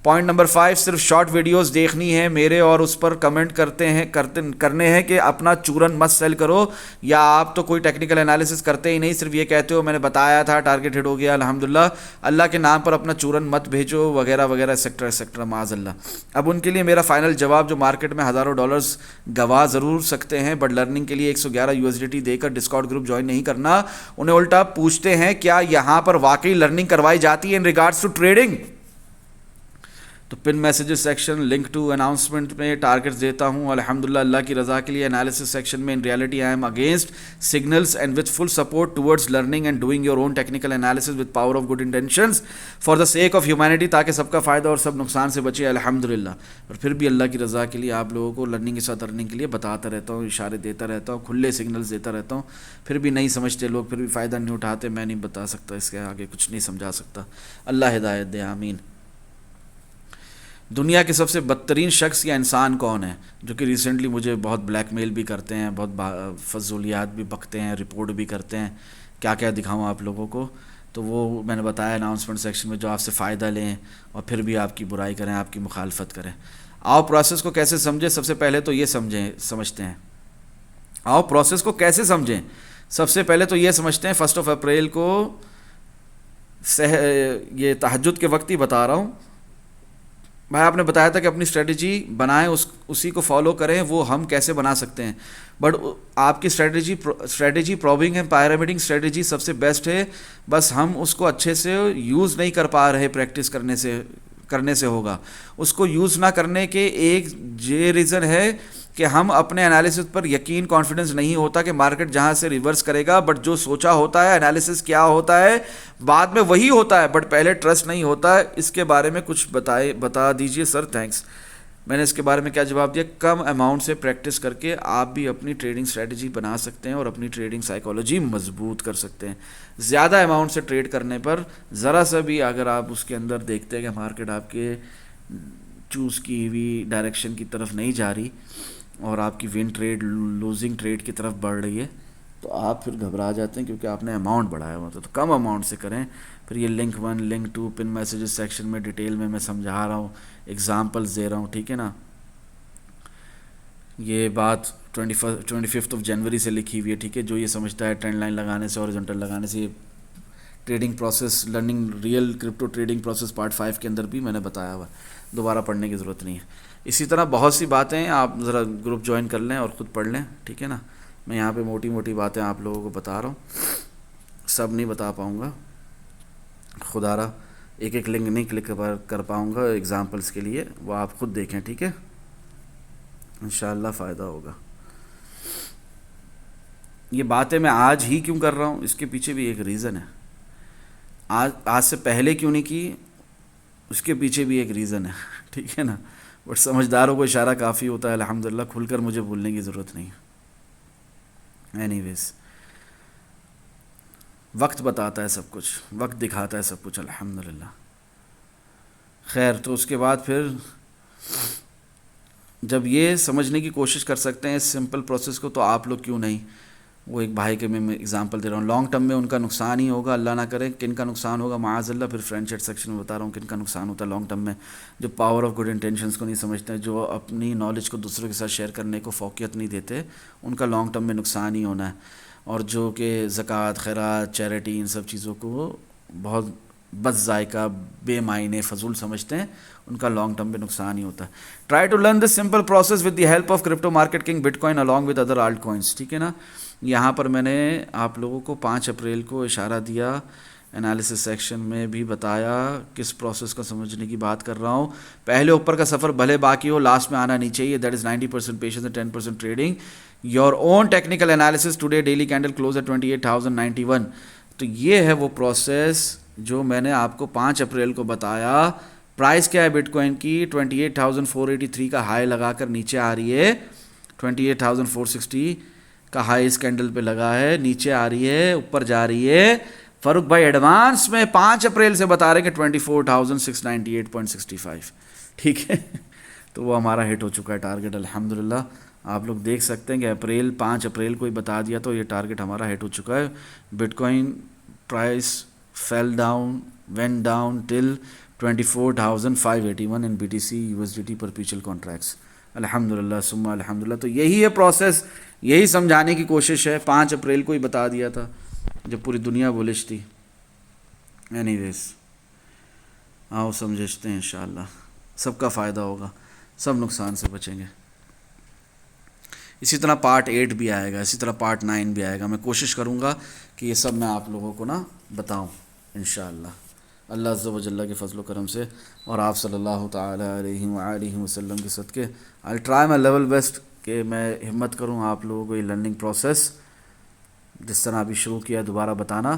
पॉइंट नंबर 5 सिर्फ शॉर्ट वीडियोस देखनी है मेरे, और उस पर कमेंट करने हैं कि अपना चूरन मत सेल करो, या आप तो कोई टेक्निकल एनालिसिस करते ही नहीं, सिर्फ ये कहते हो मैंने बताया था टारगेट हिट हो गया अल्हम्दुलिल्लाह, अल्लाह के नाम पर अपना चूरन मत भेजो वगैरह वगैरह एक्सेट्रा माज़अल्लाह। अब उनके लिए मेरा फाइनल जवाब, जो मार्केट में हज़ारों डॉलर्स गवा ज़रूर सकते हैं बट लर्निंग के लिए 111 USDT देकर डिस्कॉर्ड ग्रुप ज्वाइन नहीं करना। उन्हें उल्टा पूछते हैं क्या यहाँ पर वाकई लर्निंग करवाई जाती है इन रिगार्ड्स टू ट्रेडिंग। तो pin messages section, link to announcement में टारगेट्स देता हूँ अल्हम्दुलिल्लाह अल्लाह की रज़ा के लिए। एनालिसिस सेक्शन में in reality I am against signals and with full support towards learning and doing your own technical analysis with power of good intentions for the sake of humanity, ताकि सबका फ़ायदा और सब नुकसान से बचे अल्हम्दुलिल्लाह। और फिर भी अल्लाह की रज़ा के लिए आप लोगों को लर्निंग के साथ अर्निंग के लिए बताता रहता हूँ, इशारे देता रहता हूँ, खुले सिग्नल्स देता रहता हूँ। फिर भी नहीं समझते लोग, फिर भी फ़ायदा नहीं उठाते। मैं नहीं बता सकता, इसके आगे कुछ नहीं समझा सकता। अल्लाह हिदायत दे, आमीन। दुनिया के सबसे बदतरीन शख्स या इंसान कौन है? जो कि रिसेंटली मुझे बहुत ब्लैकमेल भी करते हैं, बहुत फजूलियात भी बकते हैं, रिपोर्ट भी करते हैं। क्या क्या दिखाऊं आप लोगों को? तो वो मैंने बताया अनाउंसमेंट सेक्शन में, जो आपसे फ़ायदा लें और फिर भी आपकी बुराई करें, आपकी मुखालफत करें। आओ प्रोसेस को कैसे समझें। सबसे पहले तो ये समझते हैं। आओ प्रोसेस को कैसे समझें। सबसे पहले तो ये समझते हैं, 1 अप्रैल को ये तहज्जुद के वक्त ही बता रहा हूँ भाई, आपने बताया था कि अपनी स्ट्रेटजी बनाएं, उसी को फॉलो करें। वो हम कैसे बना सकते हैं? बट आपकी स्ट्रेटजी प्रॉबिंग एंड पायरामिडिंग स्ट्रेटजी सबसे बेस्ट है, बस हम उसको अच्छे से यूज़ नहीं कर पा रहे। प्रैक्टिस करने से होगा। उसको यूज़ ना करने के एक ये रीज़न है कि हम अपने एनालिसिस पर यकीन, कॉन्फिडेंस नहीं होता कि मार्केट जहाँ से रिवर्स करेगा। बट जो सोचा होता है, एनालिसिस क्या होता है, बाद में वही होता है, बट पहले ट्रस्ट नहीं होता है। इसके बारे में कुछ बता दीजिए सर। थैंक्स। मैंने इसके बारे में क्या जवाब दिया? कम अमाउंट से प्रैक्टिस करके आप भी अपनी ट्रेडिंग स्ट्रेटजी बना सकते हैं और अपनी ट्रेडिंग साइकोलॉजी मजबूत कर सकते हैं। ज़्यादा अमाउंट से ट्रेड करने पर ज़रा सा भी अगर आप उसके अंदर देखते हैं कि मार्केट आपके चूज़ की हुई डायरेक्शन की तरफ नहीं जा रही और आपकी विन ट्रेड लूजिंग ट्रेड की तरफ बढ़ रही है, तो आप फिर घबरा जाते हैं, क्योंकि आपने अमाउंट बढ़ाया हुआ था। तो कम अमाउंट से करें। फिर ये link 1, link 2, pin messages section में डिटेल में मैं समझा रहा हूँ, एग्जांपल्स दे रहा हूँ, ठीक है ना। ये बात 25 जनवरी से लिखी हुई है, ठीक है। जो ये समझता है ट्रेंड लाइन लगाने से, हॉरिजॉन्टल लगाने से, trading process, learning real crypto trading process part 5 के अंदर भी मैंने बताया हुआ, दोबारा पढ़ने की ज़रूरत नहीं है। इसी तरह बहुत सी बातें आप ज़रा ग्रुप ज्वाइन कर लें और ख़ुद पढ़ लें, ठीक है ना। मैं यहाँ पे मोटी मोटी बातें आप लोगों को बता रहा हूँ, सब नहीं बता पाऊँगा, खुदारा एक एक लिंक नहीं क्लिक कर पाऊँगा एग्ज़ाम्पल्स के लिए, वो आप ख़ुद देखें, ठीक है। इंशाअल्लाह फ़ायदा होगा। ये बातें मैं आज ही क्यों कर रहा हूँ, इसके पीछे भी एक रीज़न है। आज से पहले क्यों नहीं की, उसके पीछे भी एक रीज़न है, ठीक है ना। बट समझदारों को इशारा काफ़ी होता है अल्हम्दुलिल्लाह, खुलकर मुझे बोलने की ज़रूरत नहीं है। एनीवेज, वक्त बताता है सब कुछ, वक्त दिखाता है सब कुछ अल्हम्दुलिल्लाह। खैर, तो उसके बाद फिर जब ये समझने की कोशिश कर सकते हैं इस सिंपल प्रोसेस को, तो आप लोग क्यों नहीं। वो एक भाई के मैं एग्जांपल दे रहा हूँ, लॉन्ग टर्म में उनका नुकसान ही होगा, अल्लाह ना करे। किन का नुकसान होगा माअज़ल्लाह, फिर फ्रेंड चैट सेक्शन में बता रहा हूँ किन का नुकसान होता है लॉन्ग टर्म में। जो पावर ऑफ गुड इंटेंशंस को नहीं समझते हैं, जो अपनी नॉलेज को दूसरों के साथ शेयर करने को फ़ौक़ियत नहीं देते, उनका लॉन्ग टर्म में नुकसान ही होना है। और जो कि ज़कात, खैरात, चैरिटी, इन सब चीज़ों को बहुत बस जायका, बेमायने, फजूल समझते हैं, उनका लॉन्ग टर्म में नुकसान ही होता है। Try to learn this simple process with the help of crypto market king bitcoin along with other alt coins, ठीक है ना। यहाँ पर मैंने आप लोगों को 5 अप्रैल को इशारा दिया, एनालिसिस सेक्शन में भी बताया किस प्रोसेस को समझने की बात कर रहा हूँ। पहले ऊपर का सफ़र भले बाकी हो, लास्ट में आना नहीं चाहिए। That is 90% patience and 10% trading. Your own technical analysis today, daily candle close eight 28,091। तो ये है वो प्रोसेस जो मैंने आपको 5 अप्रैल को बताया। प्राइस क्या है बिटकॉइन की? 28,483 का हाई लगाकर नीचे आ रही है, 28,460 का हाई इस कैंडल पे लगा है, नीचे आ रही है, ऊपर जा रही है। फारूक भाई एडवांस में 5 अप्रैल से बता रहे हैं कि 24,698.65, ठीक है। तो वो हमारा हिट हो चुका है टारगेट अल्हम्दुलिल्लाह। आप लोग देख सकते हैं कि 5 अप्रैल को ही बता दिया, तो ये टारगेट हमारा हिट हो चुका है। Bitcoin price fell down, went down till 24,581 इन BTC USDT परपेचुअल कॉन्ट्रैक्ट्स। अल्हम्दुलिल्लाह सुम्मा अल्हम्दुलिल्लाह। तो यही है प्रोसेस, यही समझाने की कोशिश है। 5 अप्रैल को ही बता दिया था जब पूरी दुनिया बुलिश थी। एनीवेज, आओ समझते हैं इंशाअल्लाह, सबका फ़ायदा होगा, सब नुकसान से बचेंगे। इसी तरह पार्ट 8 भी आएगा, इसी तरह पार्ट 9 भी आएगा। मैं कोशिश करूँगा कि ये सब मैं आप लोगों को ना बताऊँ इंशाअल्लाह। अल्लाह अज़्ज़ा व जल्ला के फ़ज़ल व करम से और आप सल्लल्लाहु ताला अलैहि वसल्लम के सदक़े I try my level best कि मैं हिम्मत करूँ आप लोगों को ये लर्निंग प्रोसेस जिस तरह अभी शुरू किया दोबारा बताना,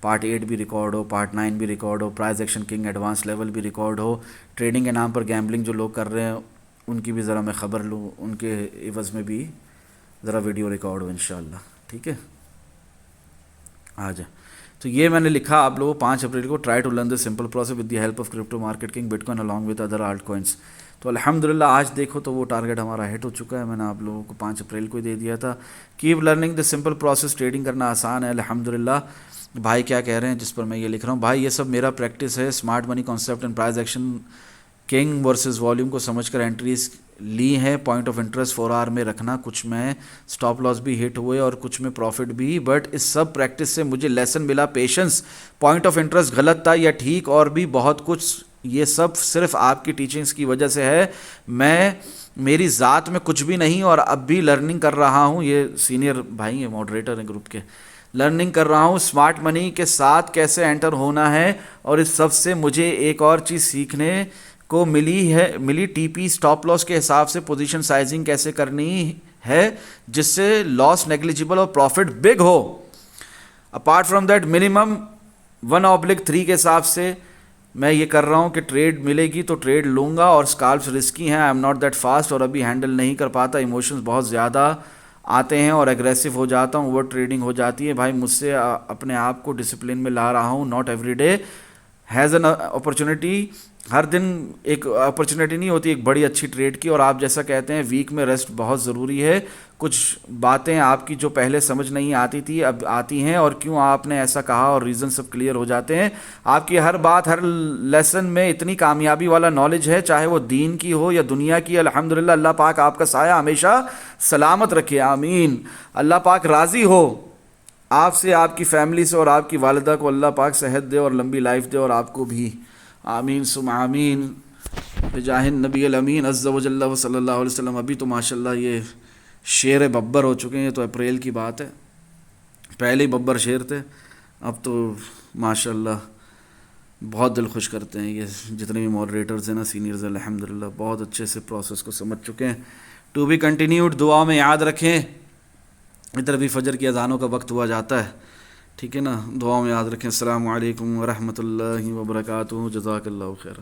पार्ट 8 भी रिकॉर्ड हो, पार्ट 9 भी रिकॉर्ड हो, price action king advance level भी रिकॉर्ड हो, ट्रेडिंग के नाम पर गैम्बलिंग जो लोग कर रहे हैं उनकी भी ज़रा मैं ख़बर लूँ, उनके एवज़ में भी ज़रा वीडियो रिकॉर्ड हो इंशाअल्लाह। ठीक है, आ जाए। तो ये मैंने लिखा आप लोगों को 5 अप्रैल को, try to learn the simple process with the help of crypto market king bitcoin along with other alt coins. तो अल्हम्दुलिल्लाह आज देखो तो वो टारगेट हमारा हिट हो चुका है। मैंने आप लोगों को 5 अप्रैल को ही दे दिया था। Keep learning the simple process, trading करना आसान है अल्हम्दुलिल्लाह। भाई क्या कह रहे हैं जिस पर मैं ये लिख रहा हूँ, भाई ये सब मेरा प्रैक्टिस है। Smart money concept and price action king versus volume को समझकर एंट्रीज ली है। पॉइंट ऑफ इंटरेस्ट 4 आवर में रखना, कुछ में स्टॉप लॉस भी हिट हुए और कुछ में प्रॉफिट भी। बट इस सब प्रैक्टिस से मुझे लेसन मिला, पेशेंस, पॉइंट ऑफ इंटरेस्ट गलत था या ठीक, और भी बहुत कुछ। ये सब सिर्फ आपकी टीचिंग्स की वजह से है। मैं मेरी ज़ात में कुछ भी नहीं और अब भी लर्निंग कर रहा हूँ। ये सीनियर भाई हैं, मॉडरेटर हैं ग्रुप के। लर्निंग कर रहा हूँ स्मार्ट मनी के साथ कैसे एंटर होना है, और इस सब से मुझे एक और चीज़ सीखने को मिली टीपी स्टॉप लॉस के हिसाब से पोजीशन साइजिंग कैसे करनी है जिससे लॉस नेग्लिजिबल और प्रॉफिट बिग हो। अपार्ट फ्रॉम दैट मिनिमम 1/3 के हिसाब से मैं ये कर रहा हूँ कि ट्रेड मिलेगी तो ट्रेड लूँगा, और स्काल्प्स रिस्की हैं, I am not that fast, और अभी हैंडल नहीं कर पाता, इमोशंस बहुत ज़्यादा आते हैं और एग्रेसिव हो जाता हूँ, ओवर ट्रेडिंग हो जाती है। भाई मुझसे अपने आप को डिसिप्लिन में ला रहा हूँ। Not every day has an opportunity, हर दिन एक अपॉर्चुनिटी नहीं होती एक बड़ी अच्छी ट्रेड की। और आप जैसा कहते हैं वीक में रेस्ट बहुत ज़रूरी है। कुछ बातें आपकी जो पहले समझ नहीं आती थी अब आती हैं, और क्यों आपने ऐसा कहा और रीज़न सब क्लियर हो जाते हैं। आपकी हर बात, हर लेसन में इतनी कामयाबी वाला नॉलेज है, चाहे वो दीन की हो या दुनिया की। अल्हम्दुलिल्लाह, अल्लाह पाक आपका साया हमेशा सलामत रखे, आमीन। अल्लाह पाक राज़ी हो आपसे, आपकी फैमिली से, और आपकी वालिदा को अल्लाह पाक सेहत दे और लंबी लाइफ दे, और आपको भी, आमीन सुम आमीन बिजाहिन नबी अमीन अज़्ज़ा व जल्ला व सल्लल्लाहु अलैहि वसल्लम। अभी तो माशाल्लाह ये शेर बब्बर हो चुके हैं। ये तो अप्रैल की बात है, पहले ही बब्बर शेर थे, अब तो माशाल्लाह बहुत दिल खुश करते हैं। ये जितने भी मॉडरेटर्स हैं ना, सीनियर्स, अल्हम्दुलिल्लाह बहुत अच्छे से प्रोसेस को समझ चुके हैं। टू बी कंटिन्यूड, दुआ में याद रखें। इधर भी फजर की अज़ानों का वक्त हुआ जाता है, ठीक है ना। दुआ में याद रखें। अस्सलामु अलैकुम व रहमतुल्लाहि व बरकातुहू। जज़ाकल्लाहु खैर।